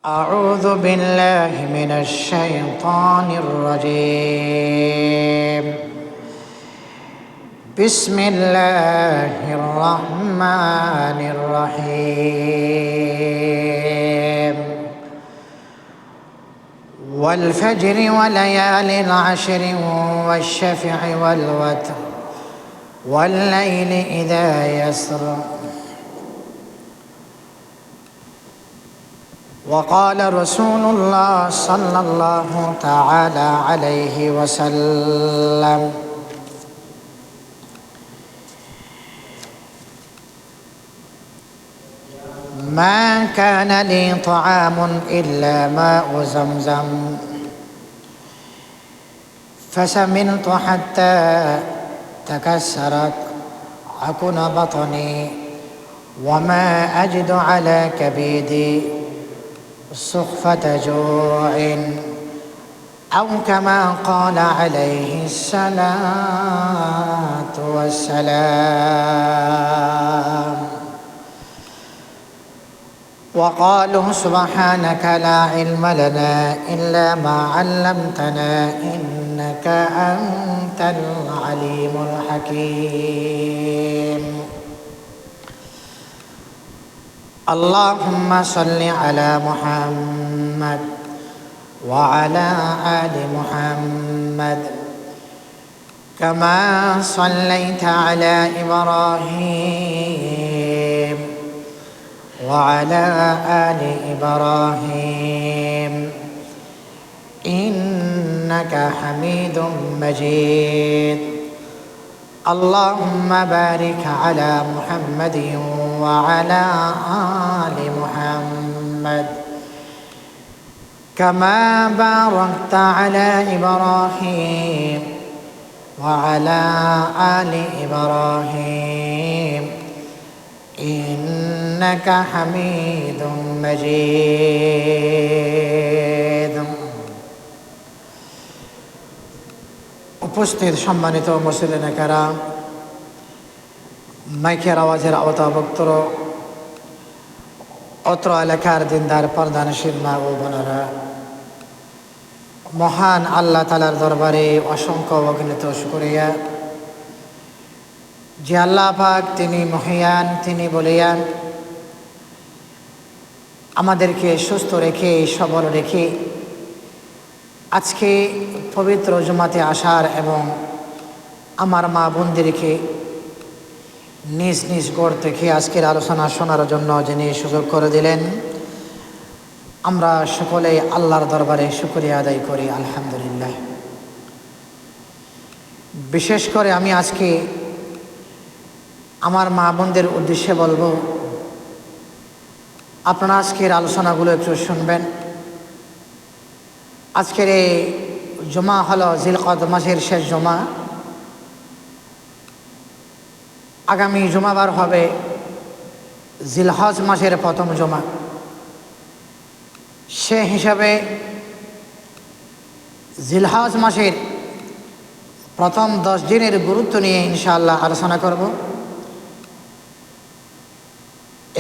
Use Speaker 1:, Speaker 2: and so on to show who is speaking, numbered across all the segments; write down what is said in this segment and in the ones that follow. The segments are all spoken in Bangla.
Speaker 1: أعوذ بالله من الشيطان الرجيم. بسم الله الرحمن الرحيم. والفجر وليال عشر والشفع والوتر والليل إذا يسر. وقال رسول الله صلى الله تعالى عليه وسلم: ما كان لي طعام إلا ماء زمزم فسمنت حتى تكسرت عكن بطني وما أجد على كبدي سخفة جوع، أو كما قال عليه الصلاة والسلام. وقالوا سبحانك لا علم لنا إلا ما علمتنا إنك أنت العليم الحكيم. اللهم صل على محمد وعلى آل محمد كما صليت على إبراهيم وعلى آل إبراهيم إنك حميد مجيد. اللهم بارك على محمد وعلى آل محمد كما باركت على إبراهيم وعلى آل إبراهيم إنك حميد مجيد. উপস্থিত সম্মানিত মুসলিম কারাম, মাইকের আওয়াজের আওতাভুক্ত অত্র এলাকার দিনদার পর্দানশীল মা ও বোনেরা, মহান আল্লাহ তাআলার দরবারে অসংখ্য অগণিত শুকরিয়া যে আল্লাহ পাক তিনি মহিয়ান, তিনি বলিয়ান, আমাদেরকে সুস্থ রেখে সবল রেখে আজকে পবিত্র জুমাতে আসার এবং আমার মা বোনদেরকে নিজ নিজ গড় থেকে আজকের আলোচনা শোনার জন্য যিনি সুযোগ করে দিলেন, আমরা সকলেই আল্লাহর দরবারে শুকরিয়া আদায় করি আলহামদুলিল্লাহ। বিশেষ করে আমি আজকে আমার মা বোনদের উদ্দেশ্যে বলবো, আপনারা আজকের আলোচনাগুলো একটু শুনবেন। আজকের এই জুমা হলো জিলকদ মাসের শেষ জুমা। আগামী জুমাবার হবে জিলহজ মাসের প্রথম জুমা। সে হিসাবে জিলহজ মাসের প্রথম 10 দিনের গুরুত্ব নিয়ে ইনশাআল্লাহ আলোচনা করব।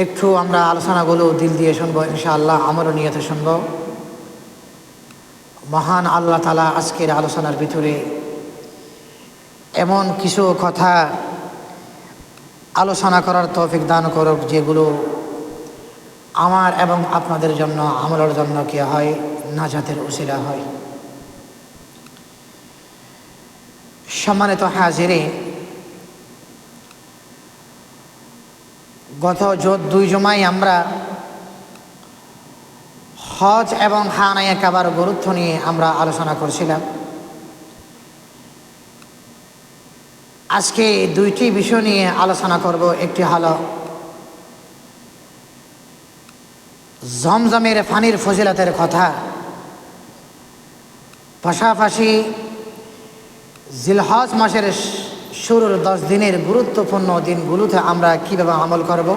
Speaker 1: একটু আমরা আলোচনাগুলো দিল দিয়ে শুনবো ইনশাআল্লাহ, আমারও নিয়তে শুনবো। মহান আল্লাহ তাআলা আজকের আলোচনার ভিতরে এমন কিছু কথা আলোচনা করার তৌফিক দান করুক যেগুলো আমার এবং আপনাদের জন্য, আমলের জন্য কি হয়, নাজাতের উসিলা হয়। সম্মানিত হাজিরিন, গত 2 জুমায় আমরা হজ এবং খানায়ে কাবার গুরুত্ব নিয়ে আমরা আলোচনা করছিলাম। আজকে 2টি বিষয় নিয়ে আলোচনা করব। একটি হলো জমজমের পানির ফজিলতের কথা, পাশাপাশি জিলহজ মাসের শুরুর 10 দিনের গুরুত্বপূর্ণ দিনগুলোতে আমরা কীভাবে আমল করব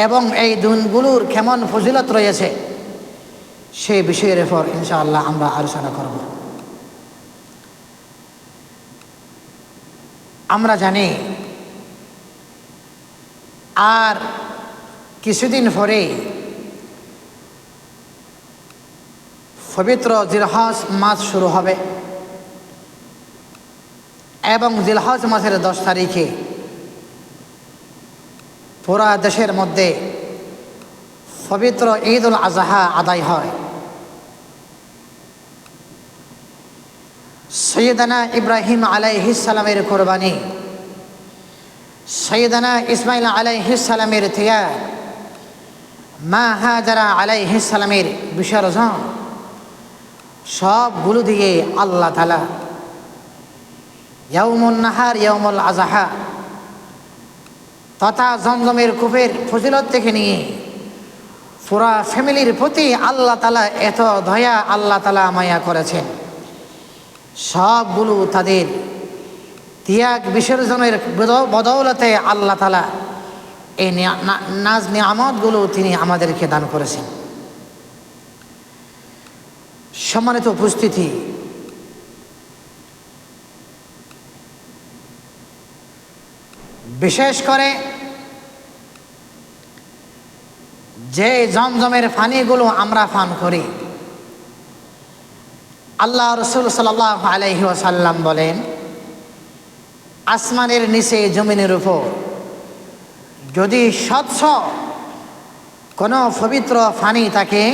Speaker 1: এবং এই দিনগুলোর কেমন ফজিলত রয়েছে সেই বিষয়ের উপর ইনশাআল্লাহ আমরা আলোচনা করব। আমরা জানি আর কিছুদিন পরে পবিত্র জিলহজ মাস শুরু হবে এবং জিলহজ মাসের 10 তারিখে পুরা দেশের মধ্যে পবিত্র ঈদ উল আজহা আদায় হয়। সৈয়দনা ইব্রাহিম আলাইহিস সালামের কোরবানি, সৈয়দনা ইসমাইল আলাইহিস সালামের ত্যাগ, মা হাজারা আলাইহিস সালামের বিসর্জন, সবগুলো দিয়ে আল্লাহ তাআলা ইয়াউমুন নাহার ইয়াউমুল আজহা তথা জমজমের কূপের ফজিলত থেকে নিয়ে পুরা ফ্যামিলির প্রতি আল্লাহ তাআলা এত দয়া আল্লাহ তাআলা মায়া করেছেন, সবগুলো তাদের ত্যাগ বিসর্জনের বদৌলতে আল্লাহ তাআলা এই নাজ নিয়ামতগুলো তিনি আমাদেরকে দান করেছেন। সম্মানিত উপস্থিতি, বিশেষ করে যে জমজমের পানিগুলো আমরা পান করি, আল্লাহ রসুল সাল্লাল্লাহু আলাইহি ওয়াসাল্লাম বলেন, আসমানের নিচে জমিনের উপর যদি স্বচ্ছ কোনো পবিত্র পানি থাকে,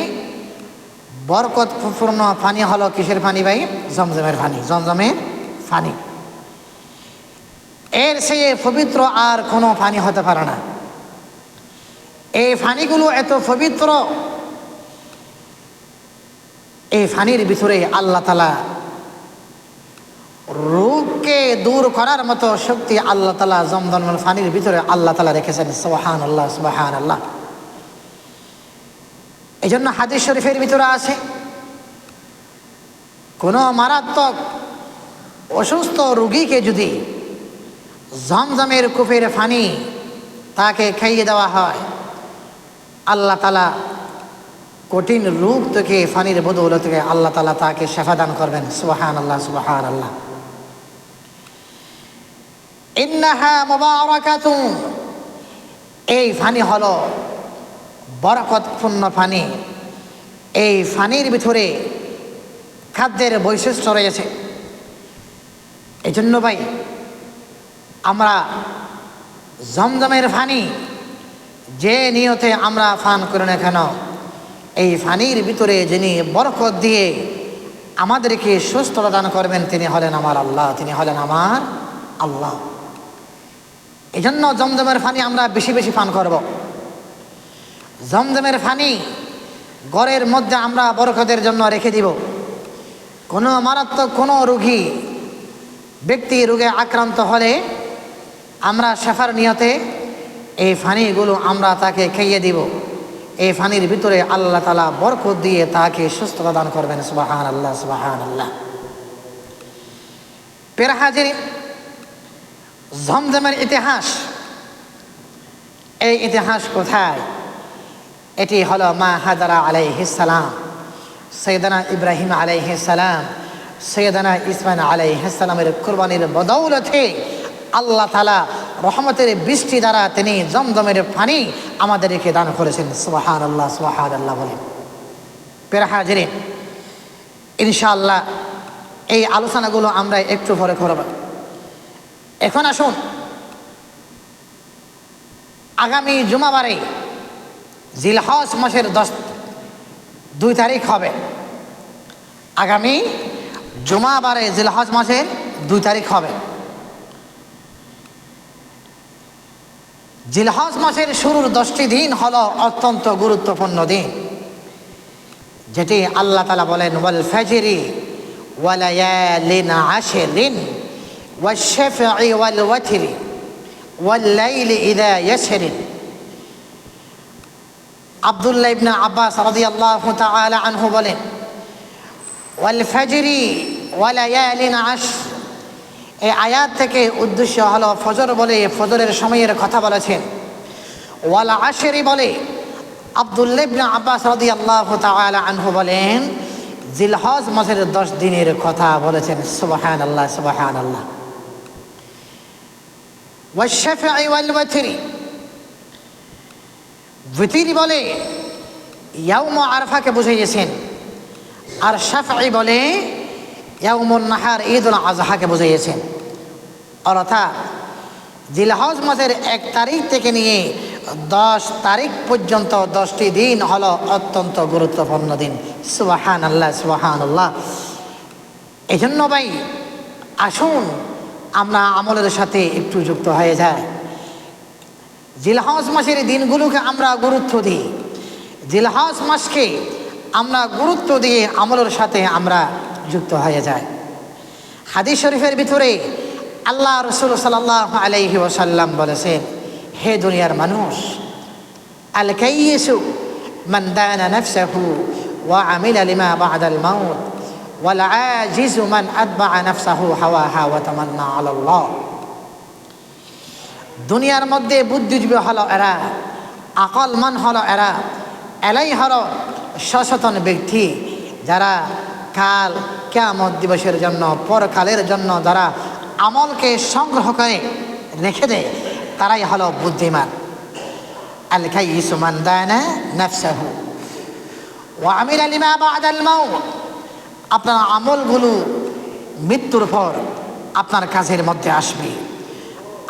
Speaker 1: বরকতপূর্ণ পানি হলো কিসের পানি ভাই? জমজমের পানি। জমজমের পানি এর চেয়ে পবিত্র আর কোনো পানি হতে পারে না। এই পানিগুলো এত পবিত্র, এই পানির ভিতরে আল্লাহ তাআলা রোগকে দূর করার মতো শক্তি আল্লাহ তাআলা জমজমের পানির ভিতরে আল্লাহ তাআলা রেখেছেন। সুবহানাল্লাহ, সুবহানাল্লাহ। এই জন্য হাদিস শরীফের ভিতরে আছে, কোনো মারাত্মক অসুস্থ রোগীকে যদি জমজমের কূপের পানি তাকে খাইয়ে দেওয়া হয়, আল্লাহ তাআলা কঠিন রোগ থেকে পানির বদৌলতে আল্লাহ তাআলা তাকে শিফা দান করবেন। সুবহানাল্লাহ, সুবহানাল্লাহ। ইন্নাহা মুবারাকাতুন, এই পানি হলো বরকতপূর্ণ পানি। এই পানির ভিতরে খাদ্যের বৈশিষ্ট্য রয়েছে। এই জন্য ভাই আমরা জমজমের পানি যে নিয়তে আমরা পান করি না কেন, এই পানির ভিতরে যিনি বরকত দিয়ে আমাদেরকে সুস্থতা দান করবেন তিনি হলেন আমার আল্লাহ, তিনি হলেন আমার আল্লাহ। এই জন্য জমজমের পানি আমরা বেশি বেশি পান করব। জমজমের পানি ঘরের মধ্যে আমরা বরকতের জন্য রেখে দিব। কোনো মারাত্মক কোনো রোগী ব্যক্তি রোগে আক্রান্ত হলে আমরা শিফার নিয়তে এই পানিগুলো আমরা তাকে খাইয়ে দিব। এই পানির ভিতরে আল্লাহ তাআলা বরকত দিয়ে তাকে সুস্থতা দান করবেন। সুবহানাল্লাহ, সুবহানাল্লাহ। প্রিয় হাজিরিন, জমজমের ইতিহাস, এই ইতিহাস কোথায়? এটি হলো মা হাজারা আলাইহিস সালাম, সৈয়দনা ইব্রাহিম আলাইহিস সালাম, সৈয়দনা ইসমাইল আলাইহিস সালামের কুরবানির বদৌলতে আল্লাহ তাআলা রহমতের বৃষ্টি দ্বারা তিনি জমজমের পানি আমাদেরকে দান করেছেন। সুবহানাল্লাহ, সুবহানাল্লাহ বলেন। প্রিয় হাজিরিন, ইনশাআল্লাহ এই আলোচনাগুলো আমরা একটু পরে করব। এখন আসুন, আগামী জুমাবারে জিলহজ মাসের 2 তারিখ হবে। আগামী জুমাবারে জিলহজ মাসের 2 তারিখ হবে। জিলহজ মাসের শুরুর 10টি দিন হলো অত্যন্ত গুরুত্বপূর্ণ দিন, যেটি আল্লাহ তাআলা বলেন, ওয়াল ফাজরি ওয়া লায়ালিন আশরিন ওয়াশ শাফঈ ওয়াল ওয়াতরি ওয়াল লাইলি ইযা ইয়াসরিন। আব্দুল্লাহ ইবনে আব্বাস রাদিয়াল্লাহু তাআলা আনহু বলেন, ওয়াল ফাজরি ওয়া লায়ালিন আশর, এই আয়াত থেকে উদ্দেশ্য হলো ফজর বলে ফজরের সময়ের কথা বলেছেন, ওয়াল আশরি বলে আব্দুল্লাহ ইবনে আব্বাস রাদিয়াল্লাহু তাআলা আনহু বলেন জিলহজ মাসের 10 দিনের কথা বলেছেন। সুবহানাল্লাহ, সুবহানাল্লাহ। ওয়াশ শাফঈ ওয়াল ওয়াতরি, ভিতরি বলে ইয়াউম আরাফাকে বুঝিয়েছেন। আর শাফঈ বলে ইয়াউমুন নাহার, ঈদুল আজহাকে বুঝিয়েছেন। অর্থাৎ জিলহজ মাসের 1 তারিখ থেকে নিয়ে 10 তারিখ পর্যন্ত 10টি দিন হলো অত্যন্ত গুরুত্বপূর্ণ দিন। সুবহানাল্লাহ, সুবহানাল্লাহ। এই জন্য ভাই আসুন আমরা আমলের সাথে একটু যুক্ত হয়ে যাই। জিলহজ মাসের দিনগুলোকে আমরা গুরুত্ব দিই, জিলহজ মাসকে আমরা গুরুত্ব দিয়ে আমলের সাথে আমরা যুক্ত হয়ে যাই। হাদিস শরীফের ভিতরে আল্লাহ রাসূল সাল্লাল্লাহু আলাইহি ওয়াসাল্লাম বলেছেন, হে দুনিয়ার মানুষ, আল কাইয়িসু মান দানা নাফসাহু ওয়া আমিলা লিমা বা'দাল মাউত ওয়াল আজিজু মান আতবা'a নাফসাহু হাওয়াহা ওয়া তামান্না আলাল্লাহ। দুনিয়ার মধ্যে বুদ্ধিজীবী হলো এরা, আকলমান হলো এরা, এলাই হলো সচেতন ব্যক্তি যারা কাল কিয়ামত দিবসের জন্য, পরকালের জন্য যারা আমলকে সংগ্রহ করে রেখে দেয়, তারাই হলো বুদ্ধিমান। আল কাইয়িসু মান দানা নাফসাহু ওয়া আমিলা লিমা বা'দাল মাউত। আপনার আমলগুলো মৃত্যুর পর আপনার কাজের মধ্যে আসবে,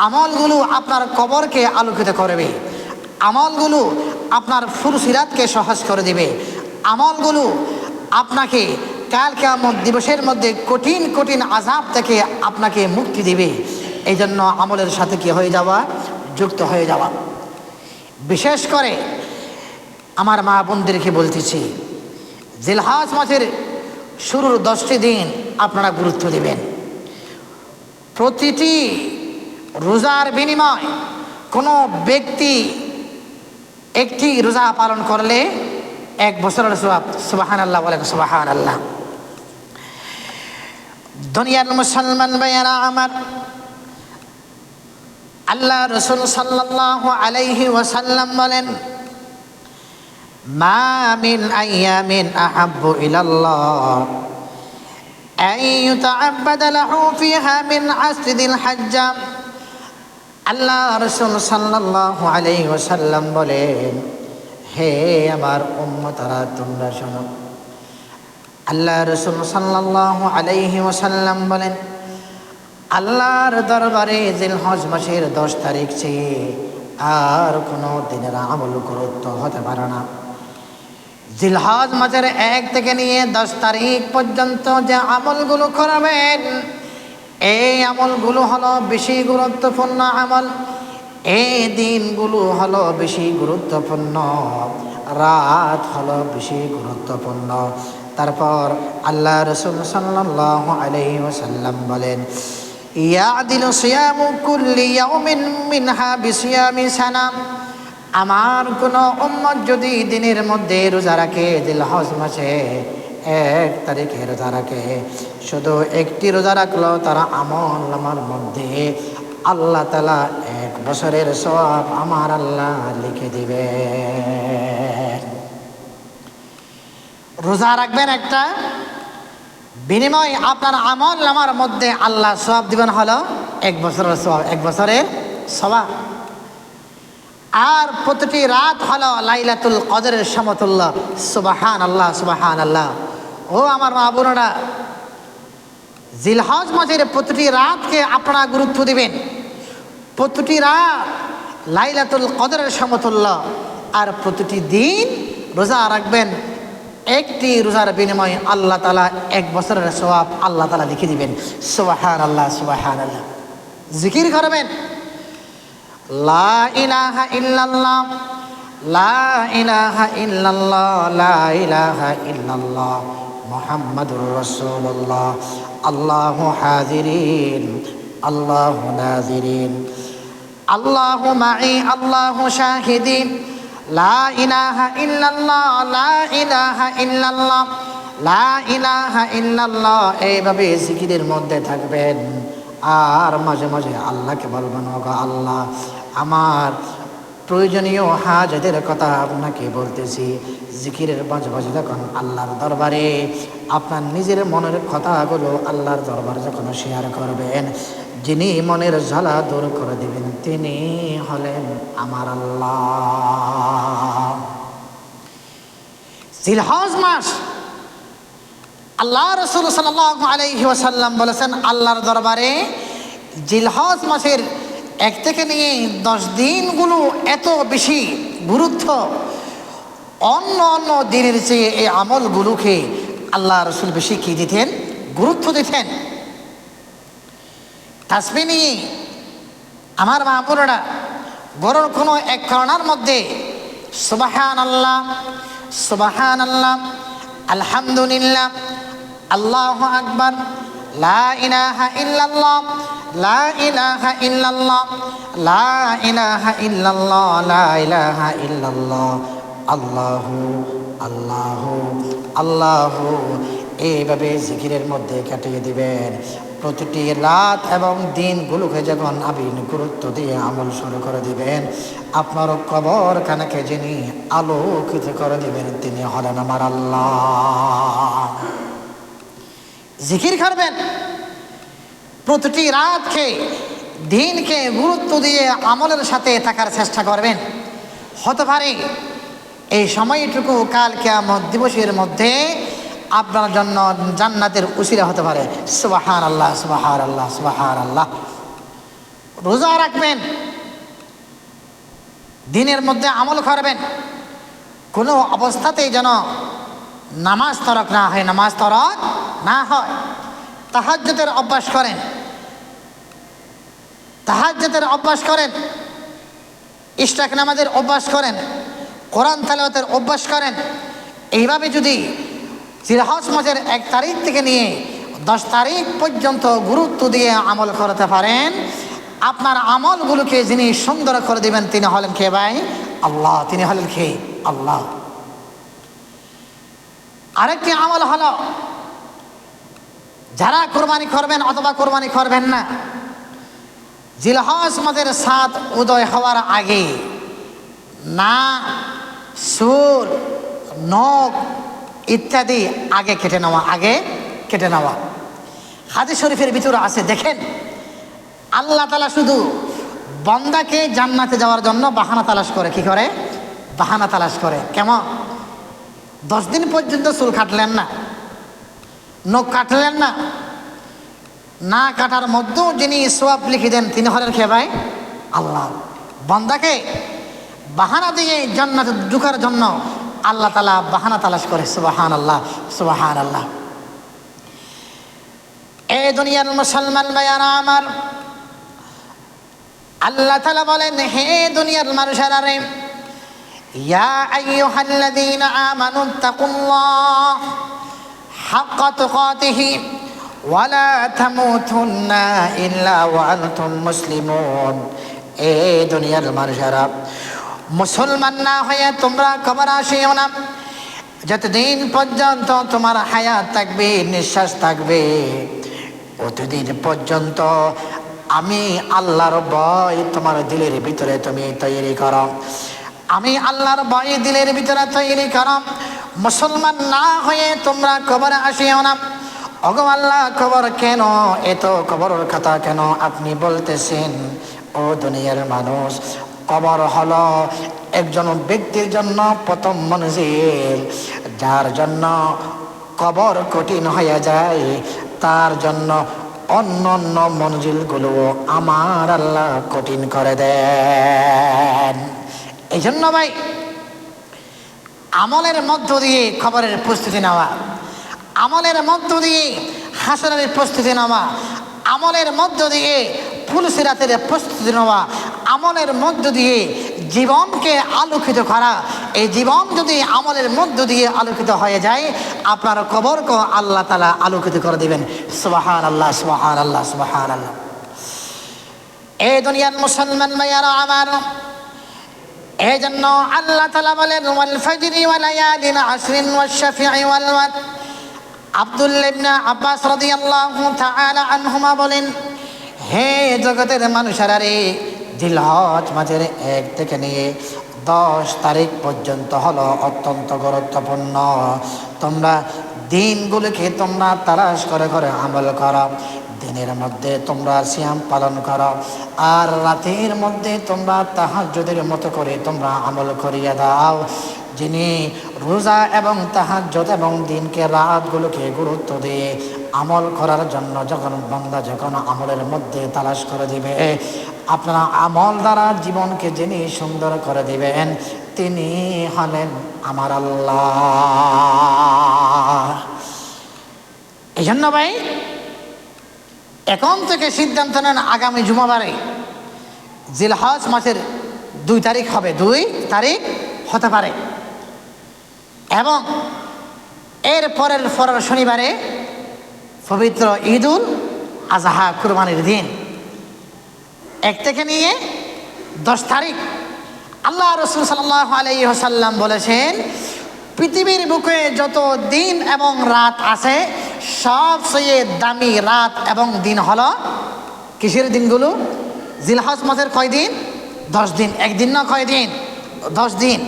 Speaker 1: আমলগুলো আপনার কবরকে আলোকিত করবে, আমলগুলো আপনার ফুরসিরাতকে সহজ করে দিবে, আমলগুলো আপনাকে কাল কিয়ামত দিবসের মধ্যে কঠিন কঠিন আযাব থেকে আপনাকে মুক্তি দিবে। এই জন্য আমলের সাথে কি হয়ে যাওয়া, যুক্ত হয়ে যাওয়া। বিশেষ করে আমার মা বোনদেরকে বলতেছি, জিলহজ মাসের শুরুর 10টি দিন আপনারা গুরুত্ব দিবেন। প্রতিটি রোজার বিনিময় কোনো ব্যক্তি একটি রোজা পালন করলে 1 বছরের সওয়াব। সুবহানাল্লাহ বলেন, সুবহানাল্লাহ। দুনিয়ার মুসলমান ভাইয়েরা আমার, আল্লাহ রাসূল সাল্লাল্লাহু আলাইহি ওয়াসাল্লাম বলেন, মা মিন আইয়ামিন আহাব্বু ইলাল্লাহ আন ইউতাআব্বাদা লাহু ফিহা মিন আসরিল হজ্জ। আল্লাহ রাসূল সাল্লাল্লাহু আলাইহি ওয়াসাল্লাম বলেন, হে আমার উম্মতরা তোমরা শোনো। আল্লাহ রাসূল সাল্লাল্লাহু আলাইহি ওয়াসাল্লাম বলেন, আল্লাহর দরবারে জিলহজ মাসের 10 তারিখ চেয়ে আর কোনো দিনের আমল গুরুত্ব হতে পারে না। জিলহজ মাসের 1 থেকে নিয়ে 10 তারিখ পর্যন্ত যে আমলগুলো করবেন, এই আমলগুলো হলো বেশি গুরুত্বপূর্ণ আমল, এই দিনগুলো হলো বেশি গুরুত্বপূর্ণ, রাত হলো বেশি গুরুত্বপূর্ণ। তারপর আল্লাহ রাসূল সাল্লাল্লাহু আলাইহি ওয়াসাল্লাম বলেন, ইয়াদিলু সিয়ামু কুল্লি ইয়াউমিন মিনহা বিসিয়ামি সানা। আমার কোনো উম্মত যদি দিনের মধ্যে রোজা রাখে, জিলহজ মাসে 1 তারিখে রোজা রাখে, শুধু একটি রোজা রাখলো, তারা আমল নামার মধ্যে আল্লাহ তাআলা 1 বছরের সওয়াব আমার আল্লাহ লিখে দিবে। রোজা রাখবেন একটা, বিনিময় আপনার আমল নামার মধ্যে আল্লাহ সওয়াব দিবেন হলো 1 বছরের সওয়াব, 1 বছরের সওয়াব। আর প্রতিটি রাত হলো লাইলাতুল কদরের সমতুল্য। সুবহানাল্লাহ, সুবহানাল্লাহ। ও আমার মা বোনেরা, জিলহজ মাসের প্রতিটি রাতকে আপনারা গুরুত্ব দিবেন। প্রতিটি রাত লাইলাতুল কদরের সমতুল্য। আর প্রতিটি দিন রোজা রাখবেন, একটি রোজার বিনিময়ে আল্লাহ তাআলা 1 বছরের সওয়াব আল্লাহ তাআলা লিখে দিবেন। সুবহানাল্লাহ, সুবহানাল্লাহ। জিকির করবেন, লা ইলাহা ইল্লাল্লাহ, লা ইলাহা ইল্লাল্লাহ, লা ইলাহা ইল্লাল্লাহ, মুহাম্মাদুর রাসূলুল্লাহ, আল্লাহু হাযিরিন, আল্লাহু নাযিরিন, আল্লাহু মাই, আল্লাহু শাহিদিন, লা ইলাহা ইল্লাল্লাহ, লা ইলাহা ইল্লাল্লাহ, লা ইলাহা ইল্লাল্লাহ। এইভাবে জিকিরের মধ্যে থাকবেন। আর মাঝে মাঝে আল্লাহকে বলবেন, ওগো আল্লাহ, আমার প্রয়োজনীয় হাজাতের কথা আপনাকে বলতেছি। জিকিরের মাঝে মাঝে যখন আল্লাহর দরবারে আপনার নিজের মনের কথাগুলো আল্লাহর দরবারে যখন শেয়ার করবেন, যিনি মনের জ্বালা দূর করে দিবেন তিনি হলেন আমার আল্লাহ। জিলহজ মাস আল্লাহ রাসূল সাল্লাল্লাহু আলাইহি ওয়াসাল্লাম বলেছেন, আল্লাহর দরবারে জিলহজ মাসের 1 থেকে নিয়ে 10 দিনগুলো এত বেশি গুরুত্ব, অন্য অন্য দিনের চেয়ে এই আমলগুলোকে আল্লাহ রাসূল বেশি কি দিতেন? গুরুত্ব দিতেন। তাসবিহ নিয়ে আমার মা বোনেরা গরুর কোনো এক করোনার মধ্যে সুবহানাল্লাহ, সুবহানাল্লাহ, আলহামদুলিল্লাহ, আল্লাহু আকবার, লা ইলাহা ইল্লাল্লাহ, লা ইলাহা ইল্লাল্লাহ, লা ইলাহা ইল্লাল্লাহ, লা ইলাহা ইল্লাল্লাহ, আল্লাহু আল্লাহু আল্লাহু, এইভাবে জিকিরের মধ্যে কাটিয়ে দিবেন। প্রতিটি রাত এবং দিনগুলোকে যখন আপনি গুরুত্ব দিয়ে আমল শুরু করে দিবেন, আপনার কবর খানাকে যিনি আলোকিত করে দিবেন তিনি হলেন আমার আল্লাহ। জিকির করবেন, প্রতিটি রাতকে দিনকে গুরুত্ব দিয়ে আমলের সাথে থাকার চেষ্টা করবেন। হতে পারে এই সময়টুকু কাল কিয়ামত দিবসের মধ্যে আপনার জন্য জান্নাতের উসিলা হতে পারে। সুবহানাল্লাহ, সুবহানাল্লাহ, সুবহানাল্লাহ। রোজা রাখবেন, দিনের মধ্যে আমল করবেন, কোনো অবস্থাতেই যেন নামাজ তরক না হয়, নামাজ তরক না হয়। তাহাজ্জুদের অভ্যাস করেন, তাহাজ্জুদের অভ্যাস করেন, ইশরাক নামাজের অভ্যাস করেন, কোরআন তেলাওয়াতের অভ্যাস করেন। এইভাবে যদি জিলহজ মাসের 1 তারিখ থেকে নিয়ে 10 তারিখ পর্যন্ত গুরুত্ব দিয়ে আমল করতে পারেন, আপনার আমলগুলোকে যিনি সুন্দর করে দিবেন তিনি হলেন কে ভাই? আল্লাহ। তিনি হলেন কে? আল্লাহ। আরেকটি আমল হলো, যারা কোরবানি করবেন অথবা কোরবানি করবেন না, জিলহজ মাসের 7 উদয় হওয়ার আগে না সুর, নখ ইত্যাদি আগে কেটে নেওয়া, আগে কেটে নেওয়া। হাদিস শরীফের ভিতরে আছে, দেখেন আল্লাহ তাআলা শুধু বান্দাকে জান্নাতে যাওয়ার জন্য বাহানা তালাশ করে। কি করে? বাহানা তালাশ করে। কেমন? 10 দিন পর্যন্ত চুল কাটলেন না, নখ কাটলেন না, না কাটার মধ্যেও যিনি সওয়াব লিখে দেন তিনি হলেন কে ভাই? আল্লাহ। বান্দাকে বাহানা দিয়ে জান্নাতে ঢোকার জন্য আল্লাহ তাআলা বাহানা তালাশ করে। সুবহানাল্লাহ, সুবহানাল্লাহ। এই দুনিয়ার মুসলমান ভাইয়ারা আমার, আল্লাহ তাআলা বলেন, হে দুনিয়ার মানুষেরা রে, ইয়া আইয়ুহাল্লাযীনা আমানুত্তাকুল্লাহ হাক্কা তুকাতিহি ওয়া লা তামুতুন্না ইল্লা ওয়া আনতুম মুসলিমুন। এই দুনিয়ার মানুষেরা, মুসলমান না হয়ে তোমরা কবর আসিও না। যতদিন পর্যন্ত তোমার হায়াত থাকবে, নিঃশ্বাস থাকবে, অতদিন পর্যন্ত আমি আল্লাহর ভয় তোমার দিলের ভিতরে তুমি তৈরি করো। আমি আল্লাহর ভয় দিলের ভিতরে তৈরি করো। মুসলমান না হয়ে তোমরা কবর আসিও না। ওগো আল্লাহ, কবর কেন? এত কবরের কথা কেন আপনি বলতেছেন? ও দুনিয়ার মানুষ, কবর হলো একজন ব্যক্তির জন্য প্রথম মঞ্জিল। যার জন্য কবর কঠিন হয়ে যায়, তার জন্য অন্য অন্য মঞ্জিলগুলো আমার আল্লাহ কঠিন করে দেন। এই জন্য ভাই, আমলের মধ্য দিয়ে খবরের প্রস্তুতি নেওয়া, আমলের মধ্য দিয়ে হাসরের প্রস্তুতি নেওয়া, আমলের মধ্য দিয়ে ফুলসিরাতের প্রস্তুতি নেওয়া, আমলের মধ্য দিয়ে জীবনকে আলোকিত করা। এই জীবন যদি আমলের মধ্য দিয়ে আলোকিত হয়ে যায়, আপনার কবরকে আল্লাহ তাআলা আলোকিত করে দিবেন। সুবহানাল্লাহ, সুবহানাল্লাহ, সুবহানাল্লাহ। এই দুনিয়ার মুসলমান ভাইয়ারা আমার, এই জন্য আল্লাহ তাআলা বলেন, ওয়াল ফাজরি ওয়া লায়ালিন আশরিন ওয়াশ শাফিঈ ওয়াল ওয়াতর। আব্দুল্লাহ ইবনে আব্বাস রাদিয়াল্লাহু তাআলা আনহুমা বলেন, হে জগতের মানুষেরা রে, জিলহজ মাসের 1 থেকে নিয়ে 10 তারিখ পর্যন্ত হলো অত্যন্ত গুরুত্বপূর্ণ। তোমরা দিনগুলোকে তোমরা তালাশ করে করে আমল করো। দিনের মধ্যে তোমরা সিয়াম পালন করো, আর রাতের মধ্যে তোমরা তাহাজ্জুদের মতো করে তোমরা আমল করিয়া দাও। যিনি রোজা এবং তাহাজ্জুদ এবং দিনকে রাতগুলোকে গুরুত্ব দিয়ে আমল করার জন্য যখন বান্দা যখন আমলের মধ্যে তালাশ করে দিবে, আপনারা আমল দ্বারা জীবনকে যিনি সুন্দর করে দিবেন তিনি হলেন আমার আল্লাহ। এই জন্য ভাই এখন থেকে সিদ্ধান্ত নেন, আগামী জুমাবারে জিলহজ মাসের 2 তারিখ হবে, 2 তারিখ হতে পারে, এবং এর পরের শনিবারে পবিত্র ঈদুল আজহা কুরবানির দিন। 1 থেকে নিয়ে 10 তারিখ আল্লাহ রাসূল সাল্লাল্লাহু আলাইহি ওয়াসাল্লাম বলেছেন, পৃথিবীর বুকে যত দিন এবং রাত আছে সবচেয়ে দামি রাত এবং দিন হলো কিসের দিনগুলো? জিলহজ মাসের কয় দিন? 10 দিন। একদিন না, কয় দিন? 10 দিন।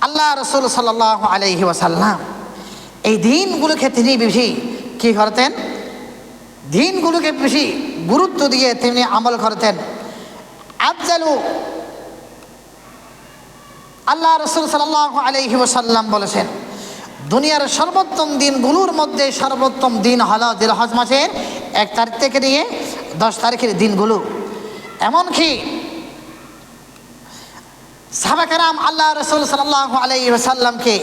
Speaker 1: আল্লাহ রাসূল সাল্লাল্লাহু আলাইহি ওয়াসাল্লাম এই দিনগুলোকে তিনি বেশি কী করতেন? দিনগুলোকে বেশি গুরুত্ব দিয়ে তিনি আমল করতেন। আফজালু, আল্লাহ রাসূল সাল্লাল্লাহু আলাইহি ওয়াসাল্লাম বলেছেন, দুনিয়ার সর্বোত্তম দিনগুলোর মধ্যে সর্বোত্তম দিন হলো জিলহজ মাসের 1 তারিখ থেকে নিয়ে 10 তারিখের দিনগুলো। এমনকি সাহাবা কেরাম আল্লাহ রাসূল সাল্লাল্লাহু আলাইহি ওয়াসাল্লামকে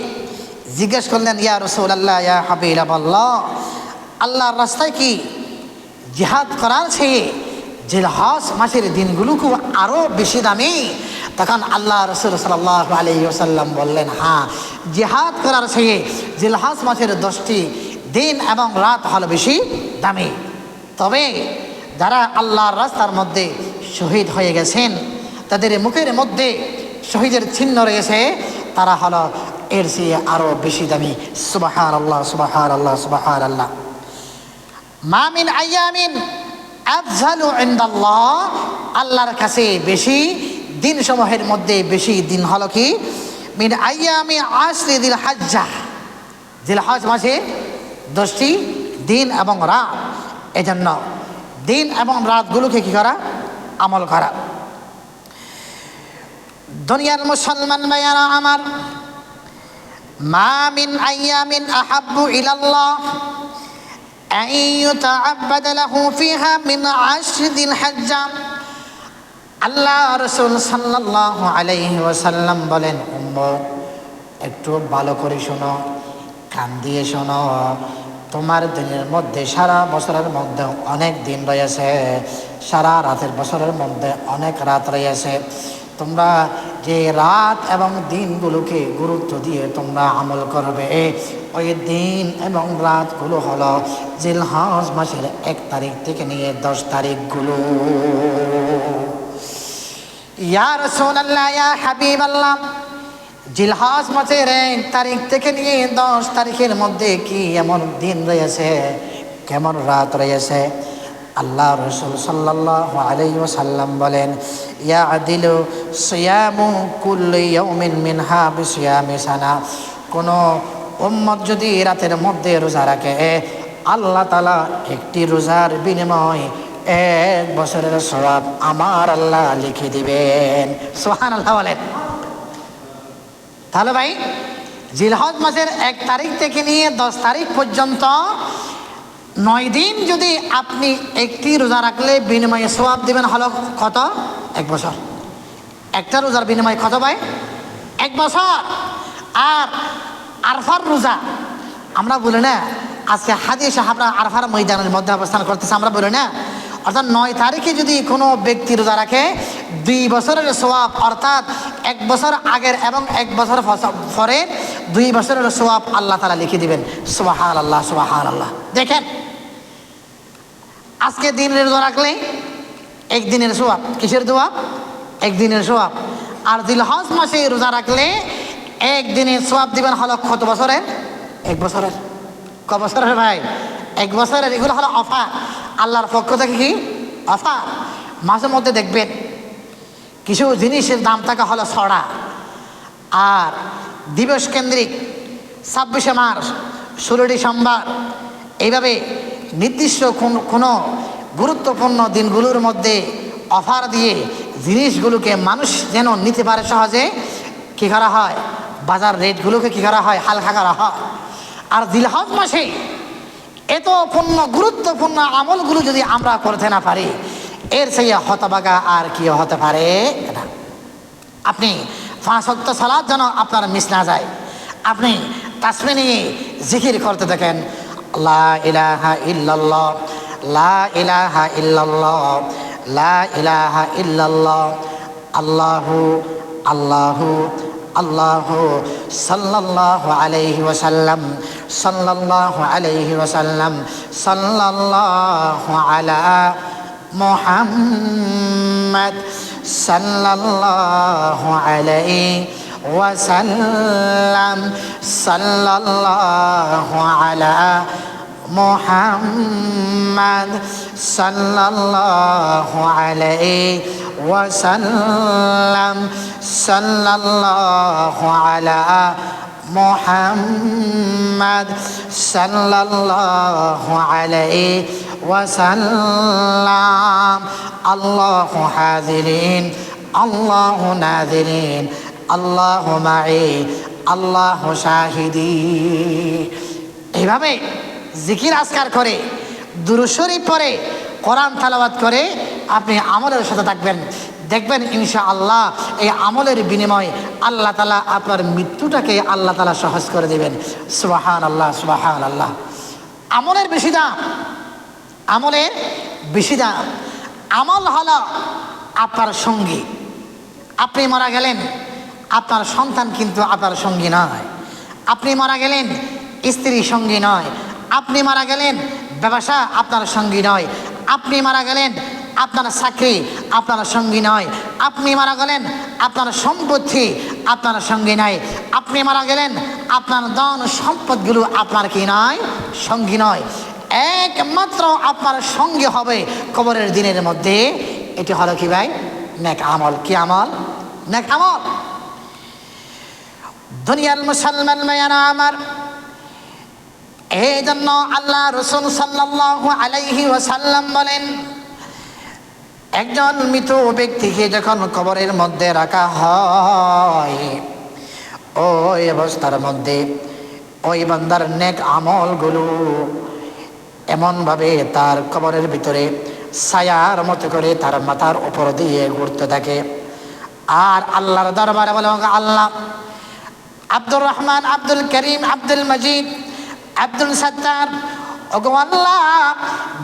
Speaker 1: জিজ্ঞেস করলেন, ইয়া রাসূলুল্লাহ, ইয়া হাবিবাল্লাহ, আল্লাহর রাস্তায় কি জিহাদ করার চেয়ে জিলহজ মাসের দিনগুলো খুব আরও বেশি দামি? তখন আল্লাহ রাসূল সাল্লাল্লাহু আলাইহি ওয়াসাল্লাম বললেন, হ্যাঁ, জিহাদ করার চেয়ে জিলহজ মাসের 10টি দিন এবং রাত হলো বেশি দামি। তবে যারা আল্লাহর রাস্তার মধ্যে শহীদ হয়ে গেছেন, তাদের মুখের মধ্যে শহীদের চিহ্ন রয়েছে, তারা হলো এর চেয়ে আরও বেশি দামি। সুবহানাল্লাহ, সুবহানাল্লাহ, সুবহানাল্লাহ। মা মিন আইয়ামিন আফজালু ইনদাল্লাহ, আল্লাহর কাছে বেশি দিন সমূহের মধ্যে বেশি দিন হলো কি? মিন আইয়ামি আশরি জিল হজ্জা, জিলহজ মাসে 10টি দিন এবং রাত। এজন্য দিন এবং রাতগুলোকে কি করা? আমল করা। দুনিয়ার মুসলমান ভাইয়ারা আমার, মা মিন আইয়ামিন আহাব্বু ইলাল্লাহ আন ইউতাআব্বাদা লাহু ফিহা মিন আশরি জিল হজ্জা। আল্লাহ রাসূল সাল্লাল্লাহু আলাইহি ওয়াসাল্লাম বলেন, উম্মত একটু ভালো করে শোনো, কান দিয়ে শোনো, তোমার দিনের মধ্যে সারা বছরের মধ্যে অনেক দিন রয়েছে, সারা রাতের বছরের মধ্যে অনেক রাত রয়েছে। তোমরা যে রাত এবং দিনগুলোকে গুরুত্ব দিয়ে তোমরা আমল করবে, ওই দিন এবং রাতগুলো হলো জিলহজ মাসের 1 তারিখ থেকে নিয়ে 10 তারিখগুলো। ইয়া রাসূলুল্লাহ, ইয়া হাবিবাল্লাহ, জিলহজ মাসের 1 তারিখ থেকে নিয়ে 10 তারিখের মধ্যে কি এমন দিন রয়েছে, কেমন রাত রয়েছে? আল্লাহ রাসূল সাল্লাল্লাহু আলাইহি ওয়াসাল্লাম বলেন, ইয়াদিলু সিয়ামু কুল্লি ইয়াউমিন মিনহা বিসিয়ামি সানা। কোনো উম্মত যদি রাতের মধ্যে রোজা রাখে, আল্লাহ তাআলা একটি রোজার বিনিময় 1 বছরের সওয়াব আমার আল্লাহ লিখে দিবেন। সুবহানাল্লাহ বলেন। তাহলে ভাই, জিলহজ মাসের 1 তারিখ থেকে নিয়ে 10 তারিখ পর্যন্ত 9 দিন যদি আপনি একটি রোজা রাখলে বিনিময়ে সওয়াব দিবেন হলো কত? 1 বছর। একটা রোজার বিনিময় কত ভাই? 1 বছর। আর আরফার রোজা আমরা বলি না, আজকে হাজি সাহাবরা আরফার ময়দানের মধ্যে অবস্থান করতেছে, আমরা বলি না, অর্থাৎ 9 তারিখে যদি কোনো ব্যক্তি রোজা রাখে 2 বছরের সওয়াব, অর্থাৎ 1 বছর আগের এবং 1 বছর পরে 2 বছরের সওয়াব আল্লাহ তাআলা লিখে দিবেন। সুবহানাল্লাহ, সুবহানাল্লাহ। দেখেন, আজকে দিনের রোজা রাখলে 1 দিনের সওয়াব। কিসের সওয়াব? 1 দিনের সওয়াব। আর জিলহজ মাসে রোজা রাখলে 1 দিনের সওয়াব দিবেন হলো কত বছরের? 1 বছরের। ক বছরের ভাই? 1 বছরের। এগুলো হলো অফার, আল্লাহর পক্ষ থেকে কি অফার। মাঝে মধ্যে দেখবেন কিছু জিনিসের দাম থাকা হলো ছড়া, আর দিবস কেন্দ্রিক 26শে মার্চ, 16 ডিসেম্বর, এইভাবে নির্দিষ্ট কোনো গুরুত্বপূর্ণ দিনগুলোর মধ্যে অফার দিয়ে জিনিসগুলোকে মানুষ যেন নিতে পারে সহজে, কী করা হয়? বাজার রেটগুলোকে কি করা হয়, হালকা করা হয়। আর জিলহজ মাসে এত গুরুত্বপূর্ণ আমলগুলো যদি আমরা করতে না পারি, এর সেই হতভাগা আর কি হতে পারে না। আপনি 5 ওয়াক্ত সালাত যেন আপনার মিস না যায়। আপনি তাসবিহ নিয়ে জিকির করতে থাকেন, লা ইলাহা ইল্লাল্লাহ, লা ইলাহা ইল্লাল্লাহ, লা ইলাহা ইল্লাল্লাহ, আল্লাহু আল্লাহু আল্লাহু সাল্লাল্লাহু আলাইহি ওয়াসাল্লাম, সাল্লাল্লাহু আলাইহি ওয়াসাল্লাম, সাল্লাল্লাহু আলা মুহাম্মদ, সাল্লাল্লাহু আলাইহি ওয়াসাল্লাম, সাল্লাল্লাহু আলা মুহাম্মদ, সাল্লাল্লাহু আলাইহি ওয়াসাল্লাম, সাল্লাল্লাহু আলা মুহাম্মদ, সাল্লাল্লাহু আলাইহি ওয়াসাল্লাম। আল্লাহু হাযিরিন, আল্লাহু নাযিরিন, আল্লাহু মাই, আল্লাহু শাহিদি। এইভাবে জিকির আজকার করে, দুরূদ শরীফ পড়ে, কোরআন তেলাওয়াত করে আপনি আমলের সাথে থাকবেন, দেখবেন ইনশাআল্লাহ এই আমলের বিনিময়ে আল্লাহ তাআলা আপনার মৃত্যুটাকে আল্লাহ তাআলা সহজ করে দেবেন। সুবহানাল্লাহ, সুবহানাল্লাহ। আমলের বেশি দাম, আমলের বেশি দাম। আমল হলো আপনার সঙ্গী। আপনি মারা গেলেন, আপনার সন্তান কিন্তু আপনার সঙ্গী নয়। আপনি মারা গেলেন, স্ত্রী সঙ্গী নয়। আপনি মারা গেলেন, ব্যবসা আপনার সঙ্গী নয়। আপনি মারা গেলেন, আপনার চাকরি আপনার সঙ্গী নয়। আপনি মারা গেলেন, আপনার সম্পত্তি আপনার সঙ্গী নয়। আপনি মারা গেলেন, আপনার ধন সম্পদগুলো আপনার কি নয়, সঙ্গী নয়। একমাত্র আপনার সঙ্গী হবে কবরের দিনের মধ্যে, এটি হলো কি ভাই, নেক আমল। কি আমল? নেক আমল। দুনিয়ার মুসলমান মেয়েরা আমার, এই জন্য আল্লাহ রাসূল সাল্লাল্লাহু আলাইহি ওয়াসাল্লাম বলেন, একজন মৃত ব্যক্তিকে যখন কবরের মধ্যে রাখা হয়, ওই অবস্থার মধ্যে ওই বান্দার নেক আমলগুলো এমনভাবে তার কবরের ভিতরে ছায়ার মতো করে তার মাথার উপর দিয়ে ঘুরতে থাকে। আর আল্লাহর দরবারে বলে, আল্লাহ, আব্দুর রহমান, আব্দুল করিম, আব্দুল মজিদ, আব্দুল সত্তার, ওগো আল্লাহ,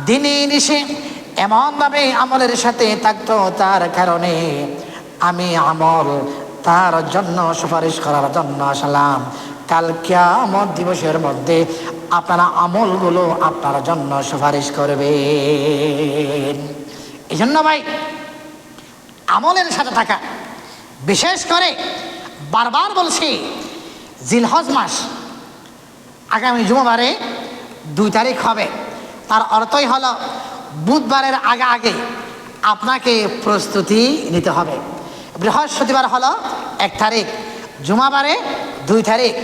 Speaker 1: দিনে নিশে এমনভাবে আমলের সাথে থাকতো, তার কারণে আমি আমল তার জন্য সুপারিশ করার জন্য আসলাম। কাল কিয়ামত দিবসের মধ্যে আপনারা আমলগুলো আপনার জন্য সুপারিশ করবেন। এই জন্য ভাই আমলের সাথে থাকা, বিশেষ করে বারবার বলছি, জিলহজ মাস আগামী জুমাবারে 2 তারিখ হবে। তার অর্থই হলো বুধবারের আগে আগে আপনাকে প্রস্তুতি নিতে হবে। বৃহস্পতিবার হলো 1 তারিখ, জুমাবারে 2 তারিখ,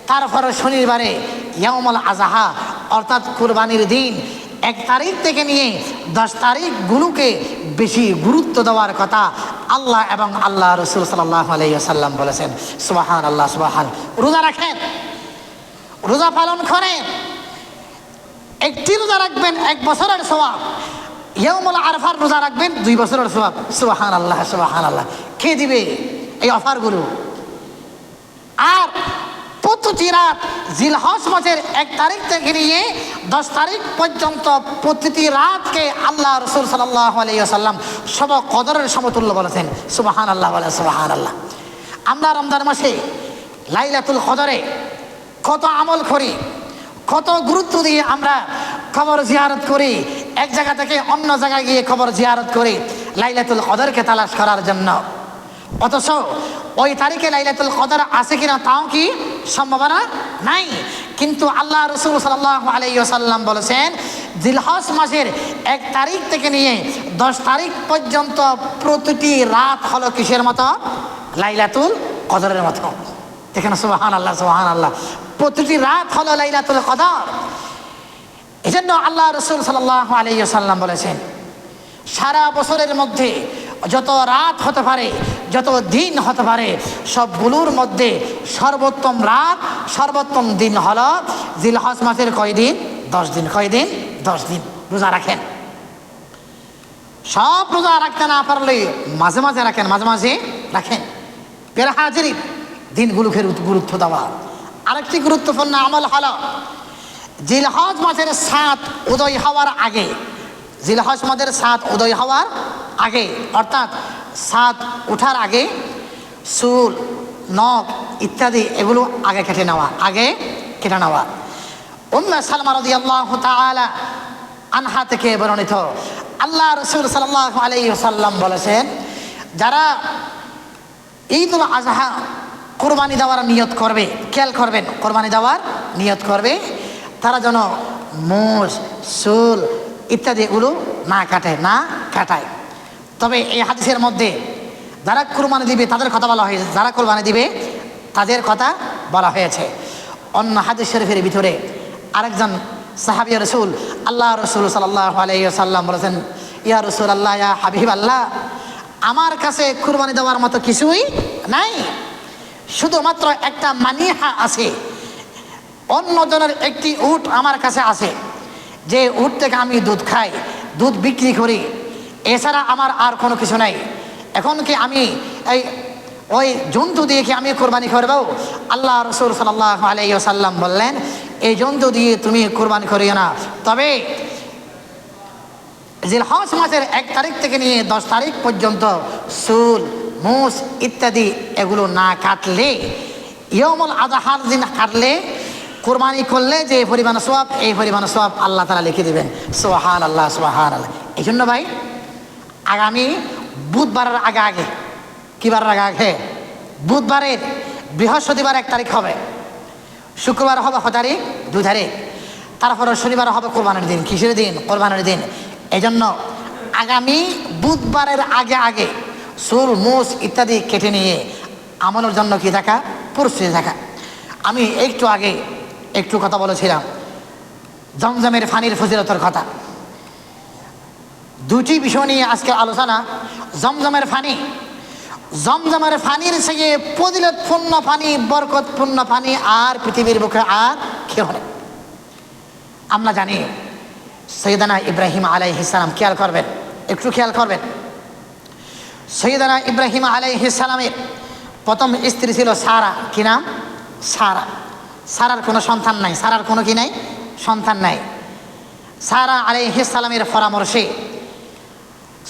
Speaker 1: তারপরে শনিবারে ইয়াউমুল আযহা অর্থাৎ কুরবানির দিন। 1 তারিখ থেকে নিয়ে 10 তারিখগুলোকে বেশি গুরুত্ব দেওয়ার কথা আল্লাহ এবং আল্লাহ রাসূল সাল্লাল্লাহু আলাইহি ওয়াসাল্লাম বলেছেন। সুবহানাল্লাহ, সুবহান। রোজা রাখেন, রোজা পালন করেন। একটি রোজা রাখবেন 1 বছরের সওয়াব, ইয়াউমুল আরাফার রোজা রাখবেন 2 বছরের সওয়াব। সুবহানাল্লাহ, সুবহানাল্লাহ। কে দিবে এই অফারগুলো? আর প্রতিটি রাত জিলহজ মাসের 1 তারিখ থেকে নিয়ে 10 তারিখ পর্যন্ত প্রতিটি রাতকে আল্লাহ রাসূল সাল্লাল্লাহু আলাইহি ওয়াসাল্লাম সব কদরের সমতুল্য বলেছেন। সুবহানাল্লাহ, বলে সুবহানাল্লাহ। আমরা রমজান মাসে লাইলাতুল কদরে কত আমল করি, কত গুরুত্ব দিয়ে আমরা কবর জিয়ারত করি, এক জায়গা থেকে অন্য জায়গায় গিয়ে কবর জিয়ারত করি লাইলাতুল কদরকে তালাশ করার জন্য। অথচ ওই তারিখে লাইলাতুল কদর আছে কিনা তাও কি সম্ভাবনা নাই। কিন্তু আল্লাহ রাসূল সাল্লাল্লাহু আলাইহি ওয়াসাল্লাম বলেছেন, জিলহজ মাসের 1 তারিখ থেকে নিয়ে 10 তারিখ পর্যন্ত প্রতিটি রাত হলো কিসের মতো? লাইলাতুল কদরের মতো। দেখেন, সুবহানাল্লাহ, সুবহানাল্লাহ। প্রতিটি রাত হলো লাইলাতুল কদর। এজন্য আল্লাহ রাসূল সাল্লাল্লাহু আলাইহি ওয়াসাল্লাম বলেছেন, সারা বছরের মধ্যে যত রাত হতে পারে যত দিন হতে পারে সবগুলোর মধ্যে সর্বোত্তম রাত সর্বোত্তম দিন হলো জিলহজ মাসের কয় দিন? 10 দিন। কয় দিন? 10 দিন রোজা রাখেন। সব রোজা রাখতে না পারলে মাঝে মাঝে রাখেন, মাঝে মাঝে রাখেন। পেরাহাজির দিনগুলোকে গুরুত্ব দেওয়া। আরেকটি গুরুত্বপূর্ণ আমল হলো জিলহজ মাসের 7 উদয় হওয়ার আগে, জিলহজ মাসের 7 উদয় হওয়ার আগে অর্থাৎ 7 ওঠার আগে চুল নখ ইত্যাদি এগুলো আগে কেটে নেওয়া, আগে কেটে নেওয়া। উম্মে সালমা রাদিয়াল্লাহু তাআলা আনহা থেকে বর্ণিত আল্লাহ রাসূল সাল্লাল্লাহু আলাইহি ওয়াসাল্লাম বলেছেন, যারা ঈদুল আজহা কোরবানি দেওয়ার নিয়ত করবে, খেয়াল করবেন, কোরবানি দেওয়ার নিয়ত করবে, তারা যেন মোষ চুল ইত্যাদি এগুলো না কাটায়। তবে এই হাদিসের মধ্যে যারা কোরবানি দিবে তাদের কথা বলা হয়েছে, যারা কোরবানি দিবে তাদের কথা বলা হয়েছে। অন্য হাদিস শরীফের ভিতরে আরেকজন সাহাবী রাসূল আল্লাহ রাসূল সাল্লাল্লাহু আলাইহি ওয়াসাল্লাম বলেছেন, ইয়া রাসূলুল্লাহ, ইয়া হাবিব আল্লাহ, আমার কাছে কুরবানি দেওয়ার মতো কিছুই নাই, শুধুমাত্র একটা মানিহা আছে, অন্যজনের একটি উট আমার কাছে আছে, যে উট থেকে আমি দুধ খাই, দুধ বিক্রি করি, এছাড়া আমার আর কোনো কিছু নাই। এখন কি আমি ওই জন্তু দিয়ে কি আমি কোরবানি করবো? আল্লাহ রাসূল সাল্লাল্লাহু আলাইহি ওয়াসাল্লাম বললেন, এই জন্তু দিয়ে তুমি কোরবানি করিও না, তবে জিলহজ মাসের 1 তারিখ থেকে নিয়ে 10 তারিখ পর্যন্ত চুল মোষ ইত্যাদি এগুলো না কাটলে, ইয়াউমুল আযহার দিন কাটলে, কোরবানি করলে যে পরিমাণ সওয়াব, এই পরিমাণ সওয়াব আল্লাহ তাআলা লিখে দিবেন। সুবহানাল্লাহ, সুবহানাল্লাহ। এই জন্য ভাই আগামী বুধবারের আগে কি বারের আগে? বুধবারের বৃহস্পতিবার 1 তারিখ হবে, শুক্রবার হবে 6 তারিখ, 2 তারিখ, তারপরে শনিবার হবে কোরবানির দিন। কিসের দিন? কোরবানির দিন। এই জন্য আগামী বুধবারের আগে চুল মোষ ইত্যাদি কেটে নিয়ে আমলের জন্য কি থাকা? প্রস্তুতি থাকা। আমি একটু আগে একটু কথা বলেছিলাম জমজমের পানির ফজিলতের কথা। 2টি বিষয় নিয়ে আজকে আলোচনা। জমজমের পানি, জমজমের পানির থেকে ফজিলতপূর্ণ পানি, বরকতপূর্ণ পানি আর পৃথিবীর বুকে আর কেউ নেই। আমরা জানি সৈয়দানা ইব্রাহিম আলাইহিস সালাম, খেয়াল করবেন, একটু খেয়াল করবেন, সৈয়দানা ইব্রাহিম আলাইহিস সালামের প্রথম স্ত্রী ছিল সারা। কি নাম? সারা। সারার কোনো সন্তান নাই, সারার কোনো কি নাই? সন্তান নাই। সারা আলাইহিস সালামের পরামর্শে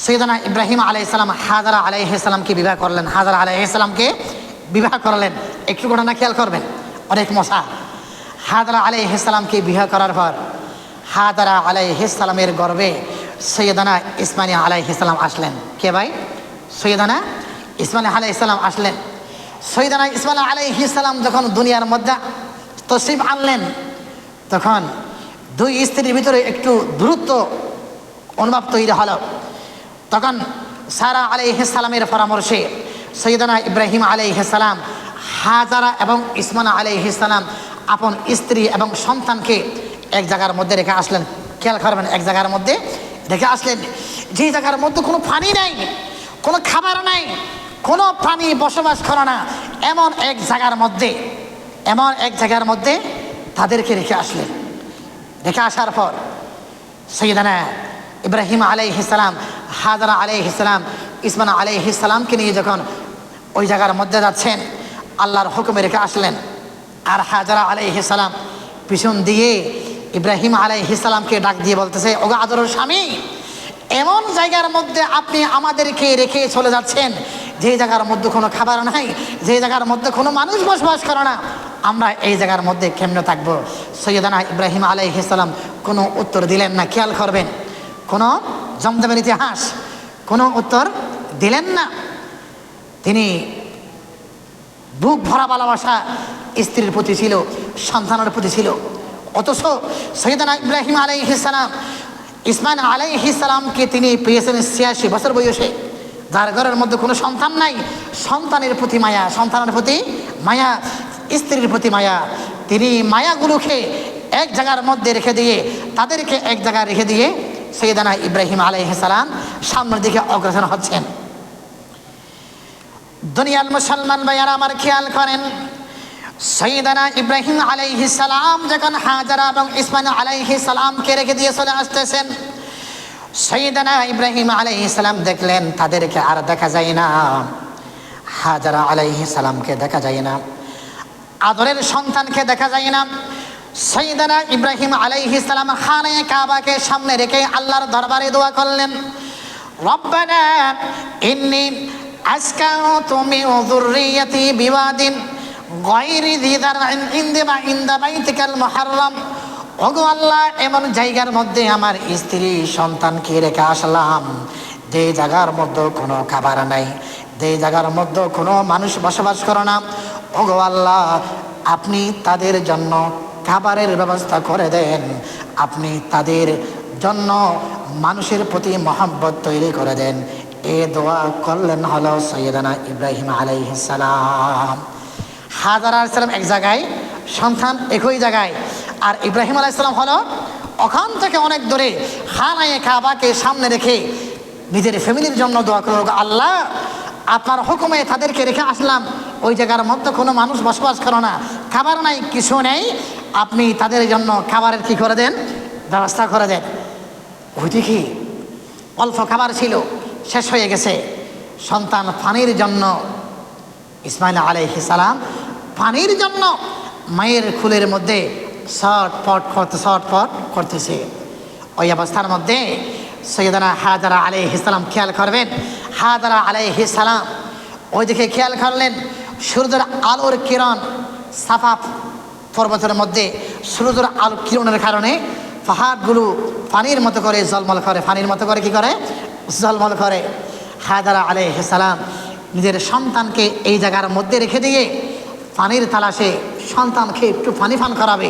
Speaker 1: সৈয়দানা ইব্রাহিম আলাইহিস সালাম হাজারা আলাইহিস সালামকে বিবাহ করলেন, হাজারা আলাইহিস সালামকে বিবাহ করলেন। একটু ঘটনা খেয়াল করবেন, অনেক মশা। হাজারা আলাইহিস সালামকে বিবাহ করার পর হাজারা আলাইহিস সালামের গর্ভে সৈয়দানা ইসমাইল আলাইহিস সালাম আসলেন। কে ভাই? সৈয়দানা ইসমাইল আলাইহিস সালাম আসলেন। সৈয়দানা ইসমাইল আলাইহিস সালাম যখন দুনিয়ার মধ্যে তশরিফ আনলেন, তখন 2 স্ত্রীর ভিতরে একটু দূরত্ব অনুভব তৈরি হলো। তখন সারা আলাইহিস সালামের পরামর্শে সৈয়দানা ইব্রাহিম আলাইহিস সালাম হাজারা এবং ইসমাইল আলাইহিস সালাম আপন স্ত্রী এবং সন্তানকে এক জায়গার মধ্যে রেখে আসলেন। খেয়াল করবেন, এক জায়গার মধ্যে রেখে আসলেন, যে জায়গার মধ্যে কোনো পানি নাই, কোনো খাবার নাই, কোনো প্রাণী বসবাস করে না, এমন এক জায়গার মধ্যে তাদেরকে রেখে আসলেন। রেখে আসার পর সৈয়দানা ইব্রাহিম আলাইহিস সালাম হাজারা আলাইহিস সালাম ইসমাইল আলাইহিস সালামকে নিয়ে যখন ওই জায়গার মধ্যে যাচ্ছেন, আল্লাহর হুকুমে রেখে আসলেন। আর হাজারা আলাইহিস সালাম পিছন দিয়ে ইব্রাহিম আলাইহিস সালামকে ডাক দিয়ে বলতেছে, ওগো আদরের স্বামী, এমন জায়গার মধ্যে আপনি আমাদেরকে রেখে চলে যাচ্ছেন, যে জায়গার মধ্যে কোনো খাবার নাই, যে জায়গার মধ্যে কোনো মানুষ বসবাস করে না, আমরা এই জায়গার মধ্যে কেমনে থাকবো? সৈয়দানা ইব্রাহিম আলাইহিস সালাম কোনো উত্তর দিলেন না। খেয়াল করবেন, কোনো জমজমের ইতিহাস, কোনো উত্তর দিলেন না। তিনি বুক ভরা ভালোবাসা স্ত্রীর প্রতি ছিল, সন্তানের প্রতি ছিল। অথচ সৈয়দানা ইব্রাহিম আলাইহিস সালাম ইসমাইল আলাইহিস সালামকে তিনি পেয়েছেন 86 বছর বয়সে, যার ঘরের মধ্যে কোনো সন্তান নাই। সন্তানের প্রতি মায়া, সন্তানের প্রতি মায়া, স্ত্রীর প্রতি মায়া। তিনি মায়াগুলোকে এক জায়গার মধ্যে রেখে দিয়ে, তাদেরকে এক জায়গায় রেখে দিয়ে সৈয়দানা ইব্রাহিম আলাইহিস সালাম সামনের দিকে অগ্রসর হচ্ছেন। দুনিয়ার মুসলমান ভাইয়ারা আমার খেয়াল করেন, সাইয়েদানা ইব্রাহিম আলাইহিস সালাম যখন হাজারা এবং ইসমাইল আলাইহিস সালামকে রেখে দিয়ে চলে আসতেছেন, সাইয়েদানা ইব্রাহিম আলাইহিস সালাম দেখলেন তাদেরকে আর দেখা যায় না, হাজারা আলাইহিস সালামকে দেখা যায় না, আদরের সন্তানকে দেখা যায় না। সাইয়েদানা ইব্রাহিম আলাইহিস সালাম খানে কাবাকে সামনে রেখে আল্লাহর দরবারে দোয়া করলেন, রব্বানা ইন্নী আসকানতু মিন যুররিয়্যাতি বিওয়াদিন গায়রি যি যারইন ইনদা বাইতিকাল মুহাররম। ওগো আল্লাহ, এমন জায়গার মধ্যে আমার স্ত্রী সন্তানকে রেখে আসলাম, যে জায়গার মধ্যে কোনো খাবার নাই, যে জায়গার মধ্যে কোনো মানুষ বসবাস করে না। ওগো আল্লাহ, আপনি তাদের জন্য খাবারের ব্যবস্থা করে দেন, আপনি তাদের জন্য মানুষের প্রতি মহব্বত তৈরি করে দেন। এ দোয়া করলেন হলো সাইয়েদানা ইব্রাহিম আলাইহিস সালাম। হাজারা আলাইহিস সালাম এক জায়গায়, সন্তান একই জায়গায়, আর ইব্রাহিম আলাইহিস সালাম হলো ওখান থেকে অনেক দূরে খানায়ে কাবাকে সামনে রেখে নিজের ফ্যামিলির জন্য দোয়া করল, আল্লাহ আপনার হুকুমে তাদেরকে রেখে আসলাম, ওই জায়গার মধ্যে কোনো মানুষ বসবাস করে না, খাবার নাই, কিছু নেই, আপনি তাদের জন্য খাবারের কি করে দেন, ব্যবস্থা করে দেন। ওইদিকে অল্প খাবার ছিল, শেষ হয়ে গেছে। সন্তান পানির জন্য, ইসমাইল আলাইহিস সালাম পানির জন্য মায়ের কুলের মধ্যে ছটফট করতেছে। ওই অবস্থার মধ্যে সাইয়েদানা হাজারা আলাইহিস সালাম খেয়াল করবেন, হাজারা আলাইহিস সালাম ওইদিকে খেয়াল করলেন, সূর্যের আলোর কিরণ সাফা পর্বতের মধ্যে, সূর্যের আলোর কিরণের কারণে পাহাড়গুলো পানির মতো করে ঝলমল করে, পানির মতো করে কি করে, ঝলমল করে। হাজারা আলাইহিস সালাম নিজের সন্তানকে এই জায়গার মধ্যে রেখে দিয়ে পানির তালাশে সন্তানকে একটু পানি পান করাবে,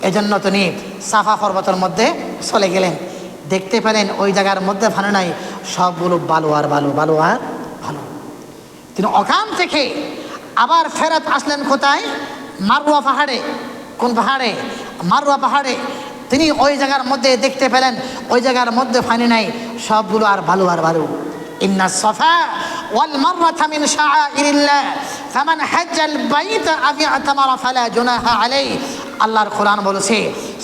Speaker 1: এজন্য তিনি সাফা পর্বতের মধ্যে চলে গেলেন। দেখতে পেলেন ওই জায়গার মধ্যে পানি নাই, সবগুলো বালু আর বালু, বালু আর বালু। তিনি ওখান থেকে আবার ফেরত আসলেন কোথায়, মারওয়া পাহাড়ে। কোন পাহাড়ে? মারওয়া পাহাড়ে। তিনি ওই জায়গার মধ্যে দেখতে পেলেন ওই জায়গার মধ্যে পানি নাই, সবগুলো আর বালু আর বালু। ইন্নাস সাফা ওয়াল মারওয়াতা মিন শাআইরিল্লাহ ফামান হাজ্জাল বাইতা আও ইতামারা ফালা জুনাহা আলাইহি। আল্লাহর কোরআন বলেছে,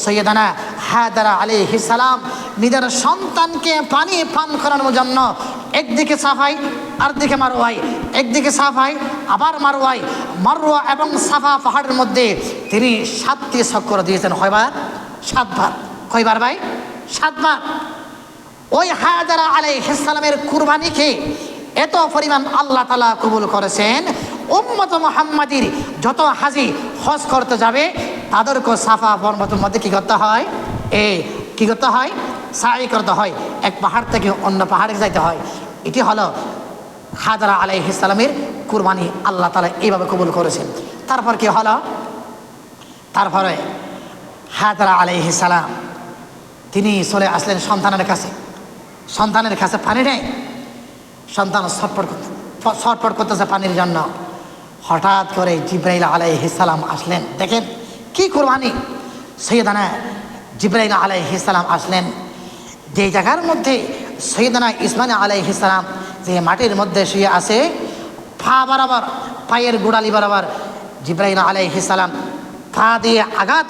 Speaker 1: সাইয়েদানা হাজারা আলাইহিস সালাম নিজের সন্তানকে পানি পান করানোর জন্য একদিকে সাফাই আর দিকে মারওয়াই, একদিকে সাফাই আবার মারওয়াই, মারওয়া এবং সাফা পাহাড়ের মধ্যে তিনি 7টি চক্কর দিয়েছেন। কয়বার? 7 বার। কয়বার ভাই? 7 বার। ওই হাজারা আলাইহিস সালামের কুরবানিকে এত পরিমাণ আল্লাহ তাআলা কবুল করেছেন, উম্মত মুহাম্মাদির যত হাজি হজ করতে যাবে তাদেরকে সাফা পর্বতের মধ্যে কি করতে হয়, কি করতে হয়, সাই করতে হয়, এক পাহাড় থেকে অন্য পাহাড়ে যাইতে হয়। এটি হলো হাজারা আলাইহিস সালামের কুরবানি, আল্লাহ তাআলা এইভাবে কবুল করেছেন। তারপর কি হলো, তারপরে হাজারা আলাইহিস সালাম তিনি চলে আসলেন সন্তানের কাছে। সন্তানের কাছে পানি নেই, সন্তান ছটফট করতেছে পানির জন্য। হঠাৎ করে জিবরাইল আলাইহিস সালাম আসলেন। দেখেন কি কুরবানি! সাইয়েদানা জিবরাইল আলাইহিস সালাম আসলেন যে জায়গার মধ্যে সাইয়েদানা ইসমাইল আলাইহিস সালাম যে মাটির মধ্যে শুয়ে আছে, পা বরাবর, পায়ের গোড়ালি বরাবর জিবরাইল আলাইহিস সালাম পা দিয়ে আঘাত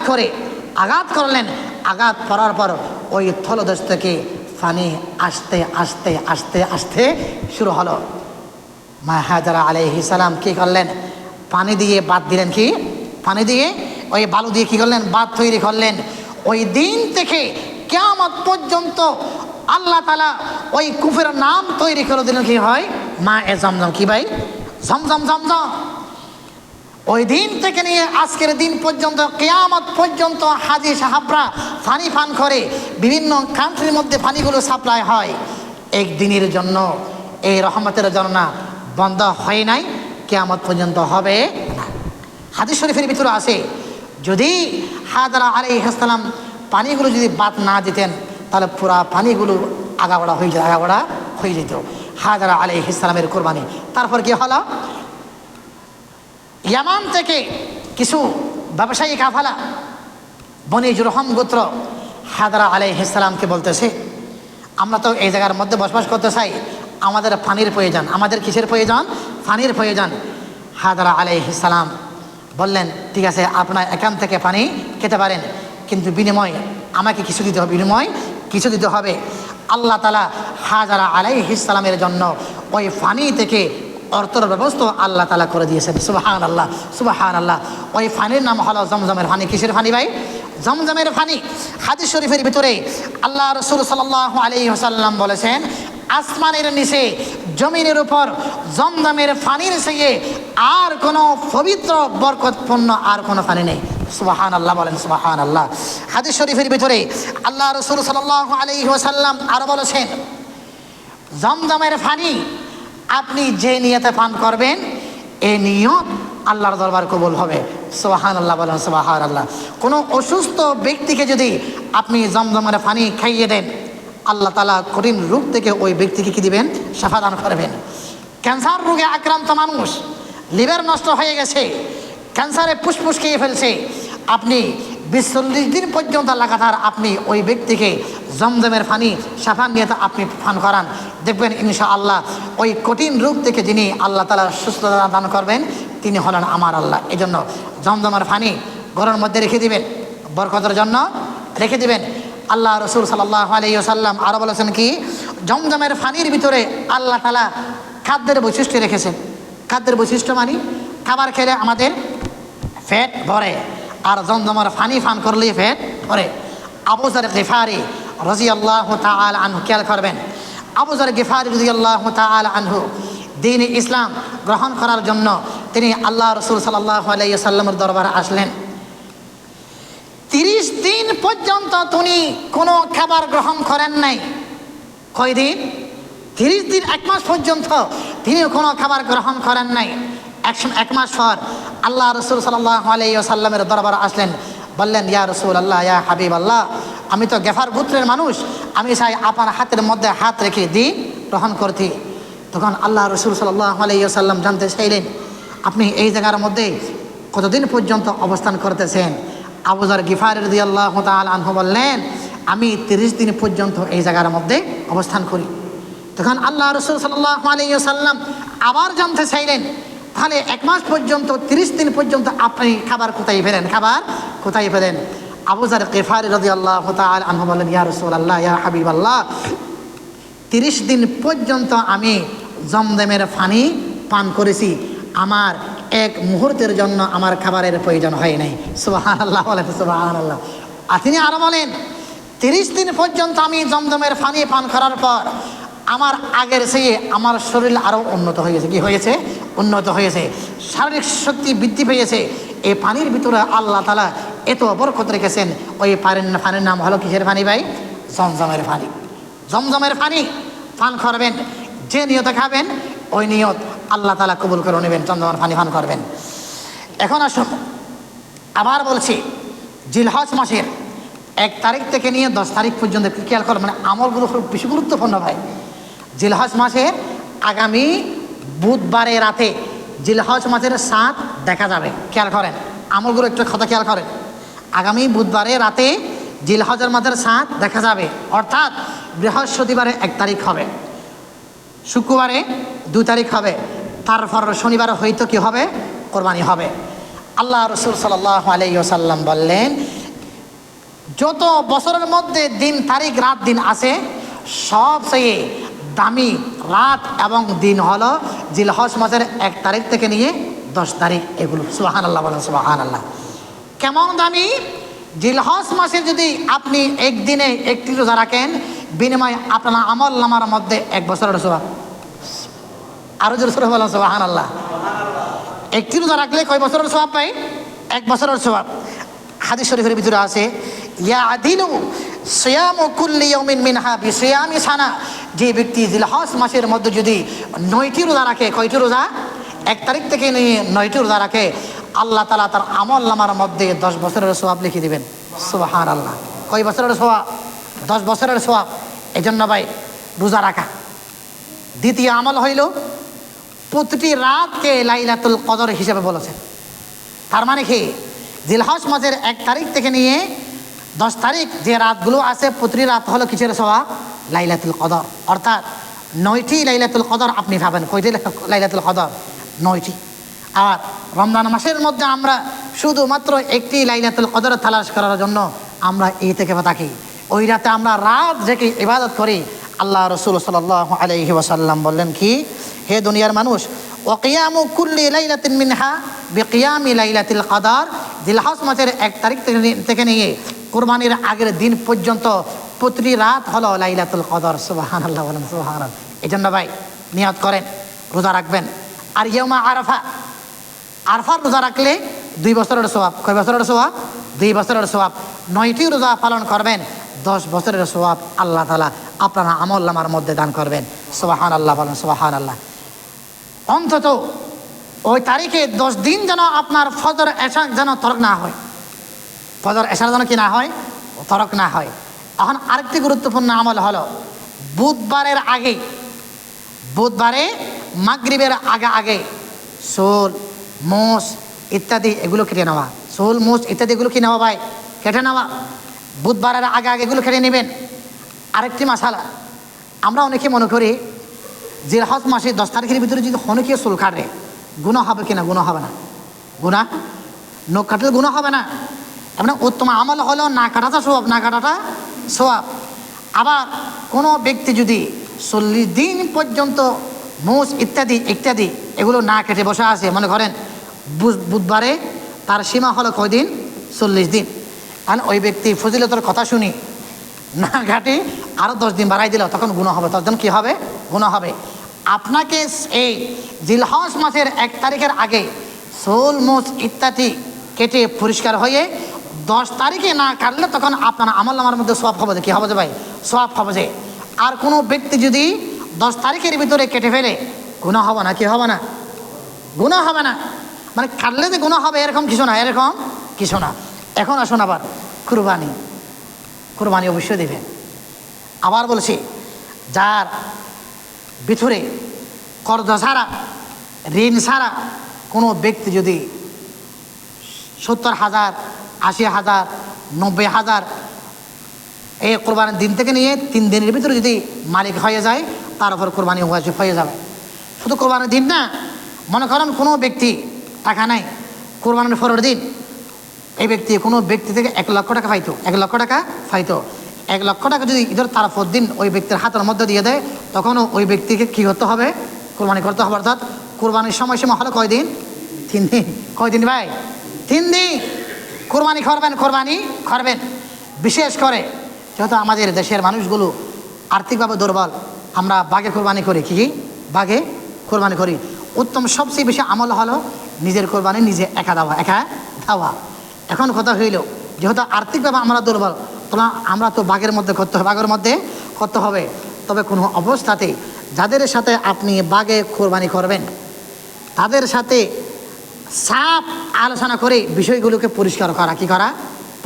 Speaker 1: করলেন। আঘাত করার পর ওই থলদেশ থেকে পানি আস্তে আস্তে আস্তে আস্তে শুরু হলো। মা হাজারা আলাইহিস সালাম কি করলেন, পানি দিয়ে বাঁধ দিলেন। কি পানি দিয়ে, ওই বালু দিয়ে কি করলেন, বাঁধ তৈরি করলেন। ওই দিন থেকে কিয়ামত পর্যন্ত আল্লাহ তাআলা ওই কুফের নাম তৈরি করে দিলেন, কি হয়, মা এ জমজম। কি ভাই? জমজম, জমজম। ওই দিন থেকে নিয়ে আজকের দিন পর্যন্ত, কিয়ামত পর্যন্ত হাজী সাহাবরা পানি পান করে। বিভিন্ন কান্ট্রির মধ্যে পানিগুলো সাপ্লাই হয়। একদিনের জন্য এই রহমতের ঝর্ণা বন্ধ হয় নাই, কিয়ামত পর্যন্ত হবে না। হাদিস শরীফের ভিতরে আছে, যদি হাজারা আলাইহিস সালাম পানিগুলো যদি বাদ না দিতেন তাহলে পুরা পানিগুলো আগাগোড়া হয়ে যেত। হাজারা আলাইহিস সালামের কুরবানি। তারপর কি হলো, ইয়ামান থেকে কিছু ব্যবসায়ী কাফেলা বনি জুরহম গোত্র হাজারা আলাইহিস সালামকে বলতেছে, আমরা তো এই জায়গার মধ্যে বসবাস করতে চাই, আমাদের পানির প্রয়োজন। আমাদের কিসের প্রয়োজন? পানির প্রয়োজন। হাজরা আলাইহিস সালাম বললেন, ঠিক আছে, আপনার এখান থেকে পানি খেতে পারেন, কিন্তু বিনিময় আমাকে কিছু দিতে হবে, বিনিময় কিছু দিতে হবে। আল্লাহ তাআলা হাজরা আলাইহিস সালামের জন্য ওই পানি থেকে অর্থের ব্যবস্থা আল্লাহ তাআলা করে দিয়েছেন। সুবহানাল্লাহ, সুবহানাল্লাহ। ওই পানির নাম হলো জমজমের পানি। কিসের পানি ভাই? জমজমের পানি। হাদিস শরীফের ভিতরে আল্লাহ রাসূল সাল্লাল্লাহু আলাইহি ওয়াসাল্লাম বলেছেন, আসমানের নিচে জমিনের উপর জমজমের পানির চেয়ে আর কোনো পবিত্র বরকতপূর্ণ আর কোনো পানি নেই। সুবহানাল্লাহ বলেন, সুবহানাল্লাহ। হাদিস শরীফের ভিতরে আল্লাহ রাসূল সাল্লাল্লাহু আলাইহি ওয়াসাল্লাম আরো বলেছেন, জমজমের পানি আপনি যে নিয়তে পান করবেন, এই নিয়ত আল্লাহর দরবার কবুল হবে। সুবহানাল্লাহ বলেন, সুবহানাল্লাহ। কোনো অসুস্থ ব্যক্তিকে যদি আপনি জমজমের পানি খাইয়ে দেন, আল্লাহ তাআলা কঠিন রোগ থেকে ওই ব্যক্তিকে কি দিবেন? শিফা দান করবেন। ক্যান্সার রোগে আক্রান্ত মানুষ, লিভার নষ্ট হয়ে গেছে, ক্যান্সারে ফুসফুস খেয়ে ফেলছে, আপনি ৪০ দিন পর্যন্ত লাগাতার আপনি ওই ব্যক্তিকে জমজমের পানি শিফা নিয়ে আপনি পান করান, দেখবেন ইনশাআল্লাহ ওই কঠিন রোগ থেকে যিনি আল্লাহ তাআলা সুস্থতা দান করবেন তিনি হলেন আমার আল্লাহ। এই জন্য জমজমের পানি ঘরের মধ্যে রেখে দিবেন, বরকতের জন্য রেখে দিবেন। আল্লাহ রাসূল সাল্লাল্লাহু আলাইহি ওয়াসাল্লাম আরও বলেছেন কি, জমজমের পানির ভিতরে আল্লাহ তাআলা খাদ্যের বৈশিষ্ট্য রেখেছেন। খাদ্যের বৈশিষ্ট্য মানে খাবার খেলে আমাদের পেট ভরে, আর জমজমের পানি পান করলেই পেট ভরে। আবু যর গিফারি রাদিয়াল্লাহু তাআলা আনহু, খেয়াল করবেন, আবু যর গিফারি রাদিয়াল্লাহু তাআলা আনহু দ্বীন ইসলাম গ্রহণ করার জন্য তিনি আল্লাহ রাসূল সাল্লাল্লাহু আলাইহি ওয়াসাল্লামের দরবারে আসলেন। ৩০ দিন পর্যন্ত তিনি কোনো খাবার গ্রহণ করেন নাই। কয়দিন? ৩০ দিন, ১ মাস পর্যন্ত তিনি কোনো খাবার গ্রহণ করেন নাই। ১ মাস পর আল্লাহ রাসূল সাল্লাল্লাহু আলাইহি ওয়াসাল্লামের দরবারে আসলেন, বললেন, ইয়া রাসূলুল্লাহ, ইয়া হাবিবাল্লাহ, আমি তো গেফার গোত্রের মানুষ, আমি চাই আপনার হাতের মধ্যে হাত রেখে দিন গ্রহণ করতে। তখন আল্লাহ রাসূল সাল্লাল্লাহু আলাইহি ওয়াসাল্লাম জানতে চাইলেন, আপনি এই জায়গার মধ্যে কতদিন পর্যন্ত অবস্থান করতেছেন? আবু যর গিফারি রাদিয়াল্লাহু তাআলা আনহু বললেন, আমি ৩০ দিন পর্যন্ত এই জায়গার মধ্যে অবস্থান করি। তখন আল্লাহ রাসূল সাল্লাল্লাহু আলাইহি ওয়াসাল্লাম আবার জানতে চাইলেন, তাহলে ১ মাস পর্যন্ত ৩০ দিন পর্যন্ত আপনি খাবার কোথায় পেলেন? খাবার কোথায় পেলেন? আবু যর গিফারি রাদিয়াল্লাহু তাআলা আনহু বললেন, ইয়া রাসূলুল্লাহ, ইয়া হাবিবাল্লাহ, ৩০ দিন পর্যন্ত আমি জমজমের পানি পান করেছি, আমার এক মুহূর্তের জন্য আমার খাবারের প্রয়োজন হয় নাই। সুবহানাল্লাহ বলেন, সুবহানাল্লাহ। আর তিনি আরো বলেন, ৩০ দিন পর্যন্ত আমি জমজমের পানি পান করার পর আমার আগের চেয়ে আমার শরীর আরও উন্নত হয়েছে। কি হয়েছে? উন্নত হয়েছে, শারীরিক শক্তি বৃদ্ধি পেয়েছে। এই পানির ভিতরে আল্লাহ তাআলা এত বরকত রেখেছেন। ওই পানির নাম হলো কিসের পানি ভাই? জমজমের পানি। জমজমের পানি পান করবেন, যে নিয়তে খাবেন ওই নিয়ত আল্লাহ তাআলা কবুল করে নেবেন, জমজমের পানি পান করবেন। এখন আসুন, আবার বলছি, জিলহজ মাসের ১ তারিখ থেকে নিয়ে ১০ তারিখ পর্যন্ত খেয়াল করেন, মানে আমলগুলো খুব বেশি গুরুত্বপূর্ণ ভাই। জিলহজ মাসের আগামী বুধবারে রাতে জিলহজ মাসের ৭ দেখা যাবে। খেয়াল করেন, আমলগুলো একটু কথা খেয়াল করেন। আগামী বুধবারে রাতে জিলহজের মাসের ৭ দেখা যাবে, অর্থাৎ বৃহস্পতিবারে ১ তারিখ হবে, শুক্রবারে ২ তারিখ হবে, তারপর শনিবারে হয়তো কি হবে? কোরবানি হবে। আল্লাহ রাসূল সাল্লাল্লাহু আলাইহি ওয়াসাল্লাম বললেন, যত বছরের মধ্যে দিন, তারিখ, রাত, দিন আছে, সবচেয়ে দামি রাত এবং দিন হলো জিলহজ মাসের ১ তারিখ থেকে নিয়ে ১০ তারিখ। এগুলো সুবহানাল্লাহ বলেন, সুবহানাল্লাহ। কেমন দামি? জিলহজ মাসে যদি আপনি একদিনে ১টি রোজা রাখেন, বিনিময়ে আপনার আমল নামার মধ্যে ১ বছরের সওয়াব। আরো জোরে সরে বলেন সুবহানাল্লাহ। ১টি রোজা রাখলে কয় বছরের সওয়াব পাই? ১ বছরের সওয়াব। হাদিস শরীফের ভিতরে আছে, ইয়াদিলু সিয়ামু কুল্লি ইয়াউমিন মিনহা বিসিয়ামি সানা, যে ব্যক্তি জিলহজ মাসের মধ্যে যদি ৯টি রোজা রাখে, কয়টি রোজা? ১ তারিখ থেকে নিয়ে ৯টি রোজা রাখে, আল্লাহ তাআলা তার আমল নামার মধ্যে ১০ বছরের সওয়াব লিখে দিবেন। সুবহানাল্লাহ। কয় বছরের সওয়াব? ১০ বছরের সওয়াব। এই জন্য ভাই রোজা রাখা। দ্বিতীয় আমল হইল, প্রতিটি রাতকে লাইলাতুল কদর হিসেবে বলেছেন। তার মানে কি, জিলহজ মাসের ১ তারিখ থেকে নিয়ে ১০ তারিখ যে রাতগুলো আছে, প্রতিটি রাত হলো কিসের সওয়াব? লাইলাতুল কদর। অর্থাৎ ৯টি লাইলাতুল কদর আপনি পাবেন। কয়টি লাইলাতুল কদর? 9টি। আর রমজান মাসের মধ্যে আমরা শুধুমাত্র একটি লাইলাতুল কদর তালাশ করার জন্য আমরা ইতিকাফে থাকি। ওই রাতে আমরা রাত জেগে ইবাদত করি। আল্লাহ রসুল সাল্লাল্লাহু আলাইহি ওয়াসাল্লাম বললেন কি, হে দুনিয়ার মানুষ, ওয়াকিয়ামু কুল্লি লাইলাতিন মিনহা বিকিয়ামি লাইলাতিল কদর, জিলহজ মাসের 1 তারিখ থেকে নিয়ে কুরবানির আগের দিন পর্যন্ত প্রতিটি রাত হলো লাইলাতুল কদর। সুবহানাল্লাহ, বলেন সুবহানাল্লাহ। এই জন্য ভাই নিয়ত করেন, রোজা রাখবেন। আর ইয়াউমা আরাফা, আরফার রোজা রাখলে 2 বছরের সওয়াব। কয় বছরের সওয়াব? 2 বছরের সওয়াব। 9টি রোজা পালন করবেন, 10 বছরের সওয়াব আল্লাহ তাআলা আপনার আমলনামার মধ্যে দান করবেন। সুবহানাল্লাহ, বলেন সুবহানাল্লাহ। অন্তত ওই তারিখে 10 দিন যেন আপনার ফজর এশা যেন তরক না হয়, ফজর এশার যেন কি না হয়, তরক না হয়। এখন আরেকটি গুরুত্বপূর্ণ আমল হলো বুধবারের আগে, বুধবারে মাগরিবের আগে সোল, মোষ ইত্যাদি এগুলো কেটে নেওয়া। সোল, মোষ ইত্যাদি এগুলো কি নেওয়া ভাই? কেটে নেওয়া। বুধবারের আগে এগুলো কেটে নেবেন। আরেকটি মাসালা, আমরা অনেকে মনে করি জিলহজ মাসে 10 তারিখের ভিতরে যদি অনেকে চুল কাটে গুনাহ হবে কিনা? গুনাহ হবে না। গুনাহ, নখ কাটলে গুনাহ হবে না। এমন উত্তম আমল হলো না কাটাটা সওয়াব, না কাটাটা সওয়াব। আবার কোনো ব্যক্তি যদি 40 দিন পর্যন্ত মোষ ইত্যাদি ইত্যাদি এগুলো না কেটে বসে আছে, মনে করেন বুধবারে তার সীমা হলো কয়দিন? 40 দিন। আর ওই ব্যক্তি ফজিলতের কথা শুনি না ঘাটে আরও 10 দিন বাড়াই দিল, তখন গুনাহ হবে। তখন কি হবে? গুনাহ হবে। আপনাকে এই জিলহজ মাসের 1 তারিখের আগে সোল, মোষ ইত্যাদি কেটে পরিষ্কার হয়ে 10 তারিখে না কাটলে তখন আপনার আমলনামার মধ্যে সওয়াব হবে। কি হবে যে ভাই? সওয়াব হবে যে। আর কোনো ব্যক্তি যদি 10 তারিখের ভিতরে কেটে ফেলে গুনাহ হবে না। কি হবে না? গুনাহ হবে না। মানে কাটলে যে গুনাহ হবে এরকম কিছু না, এরকম কিছু না। এখন আসুন আবার কুরবানি, কুরবানি অবশ্যই দেবেন। আবার বলছি, যার ভিতরে কর্জ ছাড়া, ঋণ ছাড়া কোনো ব্যক্তি যদি 70,000, 80,000, 90,000 এই কোরবানির দিন থেকে নিয়ে 3 দিনের ভিতরে যদি মালিক হয়ে যায়, তার উপর কোরবানি ওয়াজিব হয়ে যাবে। শুধু কোরবানির দিন না, মনে করেন কোনো ব্যক্তি টাকা নাই, কোরবানির পরের দিন এই ব্যক্তি কোনো ব্যক্তি থেকে 1 লক্ষ টাকা পাইতো, 1 লক্ষ টাকা পাইতো। 1 লক্ষ টাকা যদি ঈদের তারপর দিন ওই ব্যক্তির হাতের মধ্যে দিয়ে দেয়, তখনও ওই ব্যক্তিকে কী করতে হবে? কোরবানি করতে হবে। অর্থাৎ কোরবানির সময়সীমা হলো কয়দিন? 3 দিন। কয়দিন ভাই? 3 দিন কোরবানি করবেন, কোরবানি করবেন। বিশেষ করে যেহেতু আমাদের দেশের মানুষগুলো আর্থিকভাবে দুর্বল, আমরা বাঘে কোরবানি করি। কি বাঘে কোরবানি করি? উত্তম সবচেয়ে বেশি আমল হলো নিজের কোরবানি নিজে একা দেওয়া, একা দেওয়া। এখন কথা হইল যেহেতু আর্থিকভাবে আমরা দুর্বল, আমরা তো বাঘের মধ্যে করতে হবে, বাঘের মধ্যে করতে হবে। তবে কোনো অবস্থাতে যাদের সাথে আপনি বাঘে কোরবানি করবেন তাদের সাথে সাফ আলোচনা করে বিষয়গুলোকে পরিষ্কার করা। কি করা?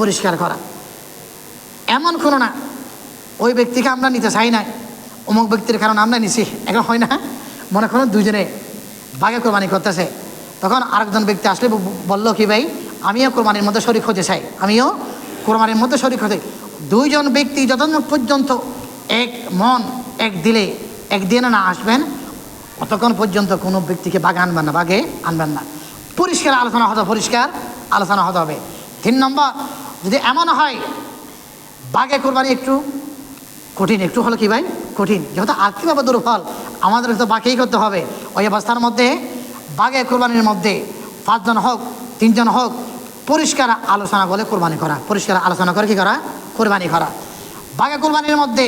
Speaker 1: পরিষ্কার করা। এমন কোনো না ওই ব্যক্তিকে আমরা নিতে চাই না, অমুক ব্যক্তির কারণে আমরা নিছি, এখন হয় না। মনে করুন দুইজনে বাঘে কোরবানি করতেছে, তখন আরেকজন ব্যক্তি আসলে বললো কি ভাই আমিও কোরবানির মধ্যে শরীক হতে চাই, আমিও কোরবানির মধ্যে শরীক হতে। 2 জন ব্যক্তি যতক্ষণ পর্যন্ত এক মন এক দিলে একদিনে না আসবেন ততক্ষণ পর্যন্ত কোনো ব্যক্তিকে বাঘে আনবেন না, বাঘে আনবেন না। পরিষ্কার আলোচনা হতে, পরিষ্কার আলোচনা হতে হবে। 3 নম্বর, যদি এমন হয় বাঘে কোরবানি একটু কঠিন, একটু হলো কি ভাই কঠিন, যেহেতু আর্থিকভাবে দুর্বল আমাদের তো বাঘেই করতে হবে। ওই অবস্থার মধ্যে বাঘে কোরবানির মধ্যে 5 জন হোক 3 জন হোক পরিষ্কার আলোচনা করে কোরবানি করা, পরিষ্কার আলোচনা করে কি করা? কোরবানি করা। বাঘে কোরবানির মধ্যে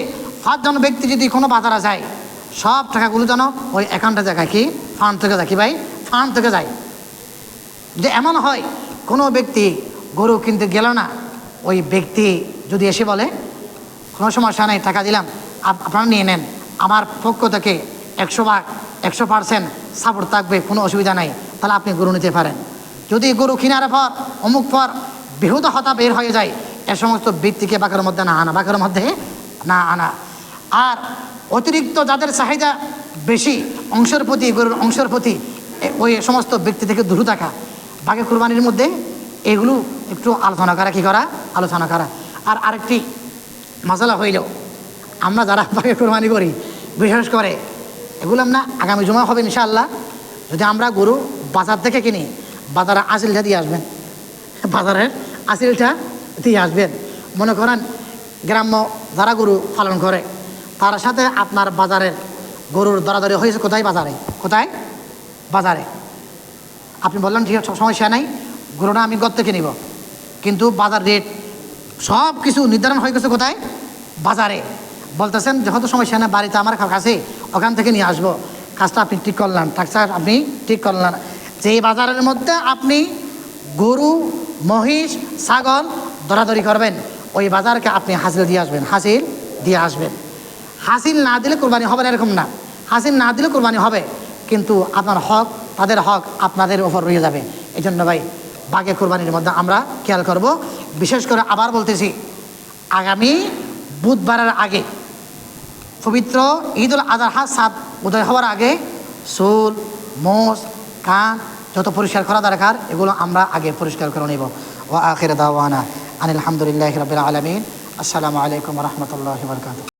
Speaker 1: 5 জন ব্যক্তি যদি কোনো বাজারে যায়, সব টাকাগুলো যেন ওই অ্যাকাউন্টে জায়গায় কি ফান্ড থেকে যায়, কি ভাই ফান্ড থেকে যায়। যে এমন হয় কোনো ব্যক্তি গরু কিনতে গেল না, ওই ব্যক্তি যদি এসে বলে কোনো সমস্যা নেই, টাকা দিলাম আপনারা নিয়ে নেন, আমার পক্ষ থেকে 100% সাপোর্ট থাকবে, কোনো অসুবিধা নাই, তাহলে আপনি গরু নিতে পারেন। যদি গরু কেনার পর অমুক পর বেহুদ হতা বের হয়ে যায়, এ সমস্ত ব্যক্তিকে বাঘের মধ্যে না আনা, বাঘের মধ্যে না আনা। আর অতিরিক্ত যাদের চাহিদা বেশি অংশের প্রতি, গরুর অংশের প্রতি, ওই সমস্ত ব্যক্তি থেকে দূরে থাকা। বাঘে কুরবানির মধ্যে এগুলো একটু আলোচনা করা, কি করা? আলোচনা করা। আর আরেকটি মশলা হইল, আমরা যারা বাঘে কুরবানি করি বিশেষ করে এগুলো আমরা আগামী জুমা হবে ইনশাআল্লাহ, যদি আমরা গরু বাজার থেকে কিনি, বাজারে আসিলটা দিয়ে আসবেন, বাজারের আসিলটা দিয়ে আসবেন। মনে করেন গ্রাম্য যারা গরু পালন করে তার সাথে আপনার বাজারের গরুর দরাদরি হয়েছে কোথায়? বাজারে। কোথায়? বাজারে। আপনি বললেন ঠিক আছে, সমস্যা নাই, গরুটা আমি গত থেকে নিব, কিন্তু বাজার রেট সব কিছু নির্ধারণ হয়ে গেছে কোথায়? বাজারে। বলতেছেন যেহেতু সমস্যা না, বাড়িতে আমার কাছে, ওখান থেকে নিয়ে আসবো। কাজটা আপনি ঠিক করলেন, টাকা আপনি ঠিক করলেন। যে বাজারের মধ্যে আপনি গরু, মহিষ, ছাগল দরাদরি করবেন, ওই বাজারকে আপনি হাসিল দিয়ে আসবেন, হাসিল দিয়ে আসবেন। হাসিল না দিলে কোরবানি হবে না এরকম না, হাসিল না দিলে কোরবানি হবে, কিন্তু আপনার হক, তাদের হক আপনাদের ওপর রয়ে যাবে। এই জন্য ভাই বাঘে কোরবানির মধ্যে আমরা খেয়াল করব। বিশেষ করে আবার বলতেছি, আগামী বুধবারের আগে, পবিত্র ঈদুল আজহা সাত উদয় হওয়ার আগে চুল, মোষ, কান যত পরিষ্কার করা দরকার এগুলো আমরা আগে পরিষ্কার করে নেব। ওয়া আখির দাওয়ানা আনিল হামদুলিল্লাহি রাব্বিল আলামিন। আসসালামু আলাইকুম ওয়া রাহমাতুল্লাহি ওয়া বারাকাতুহু।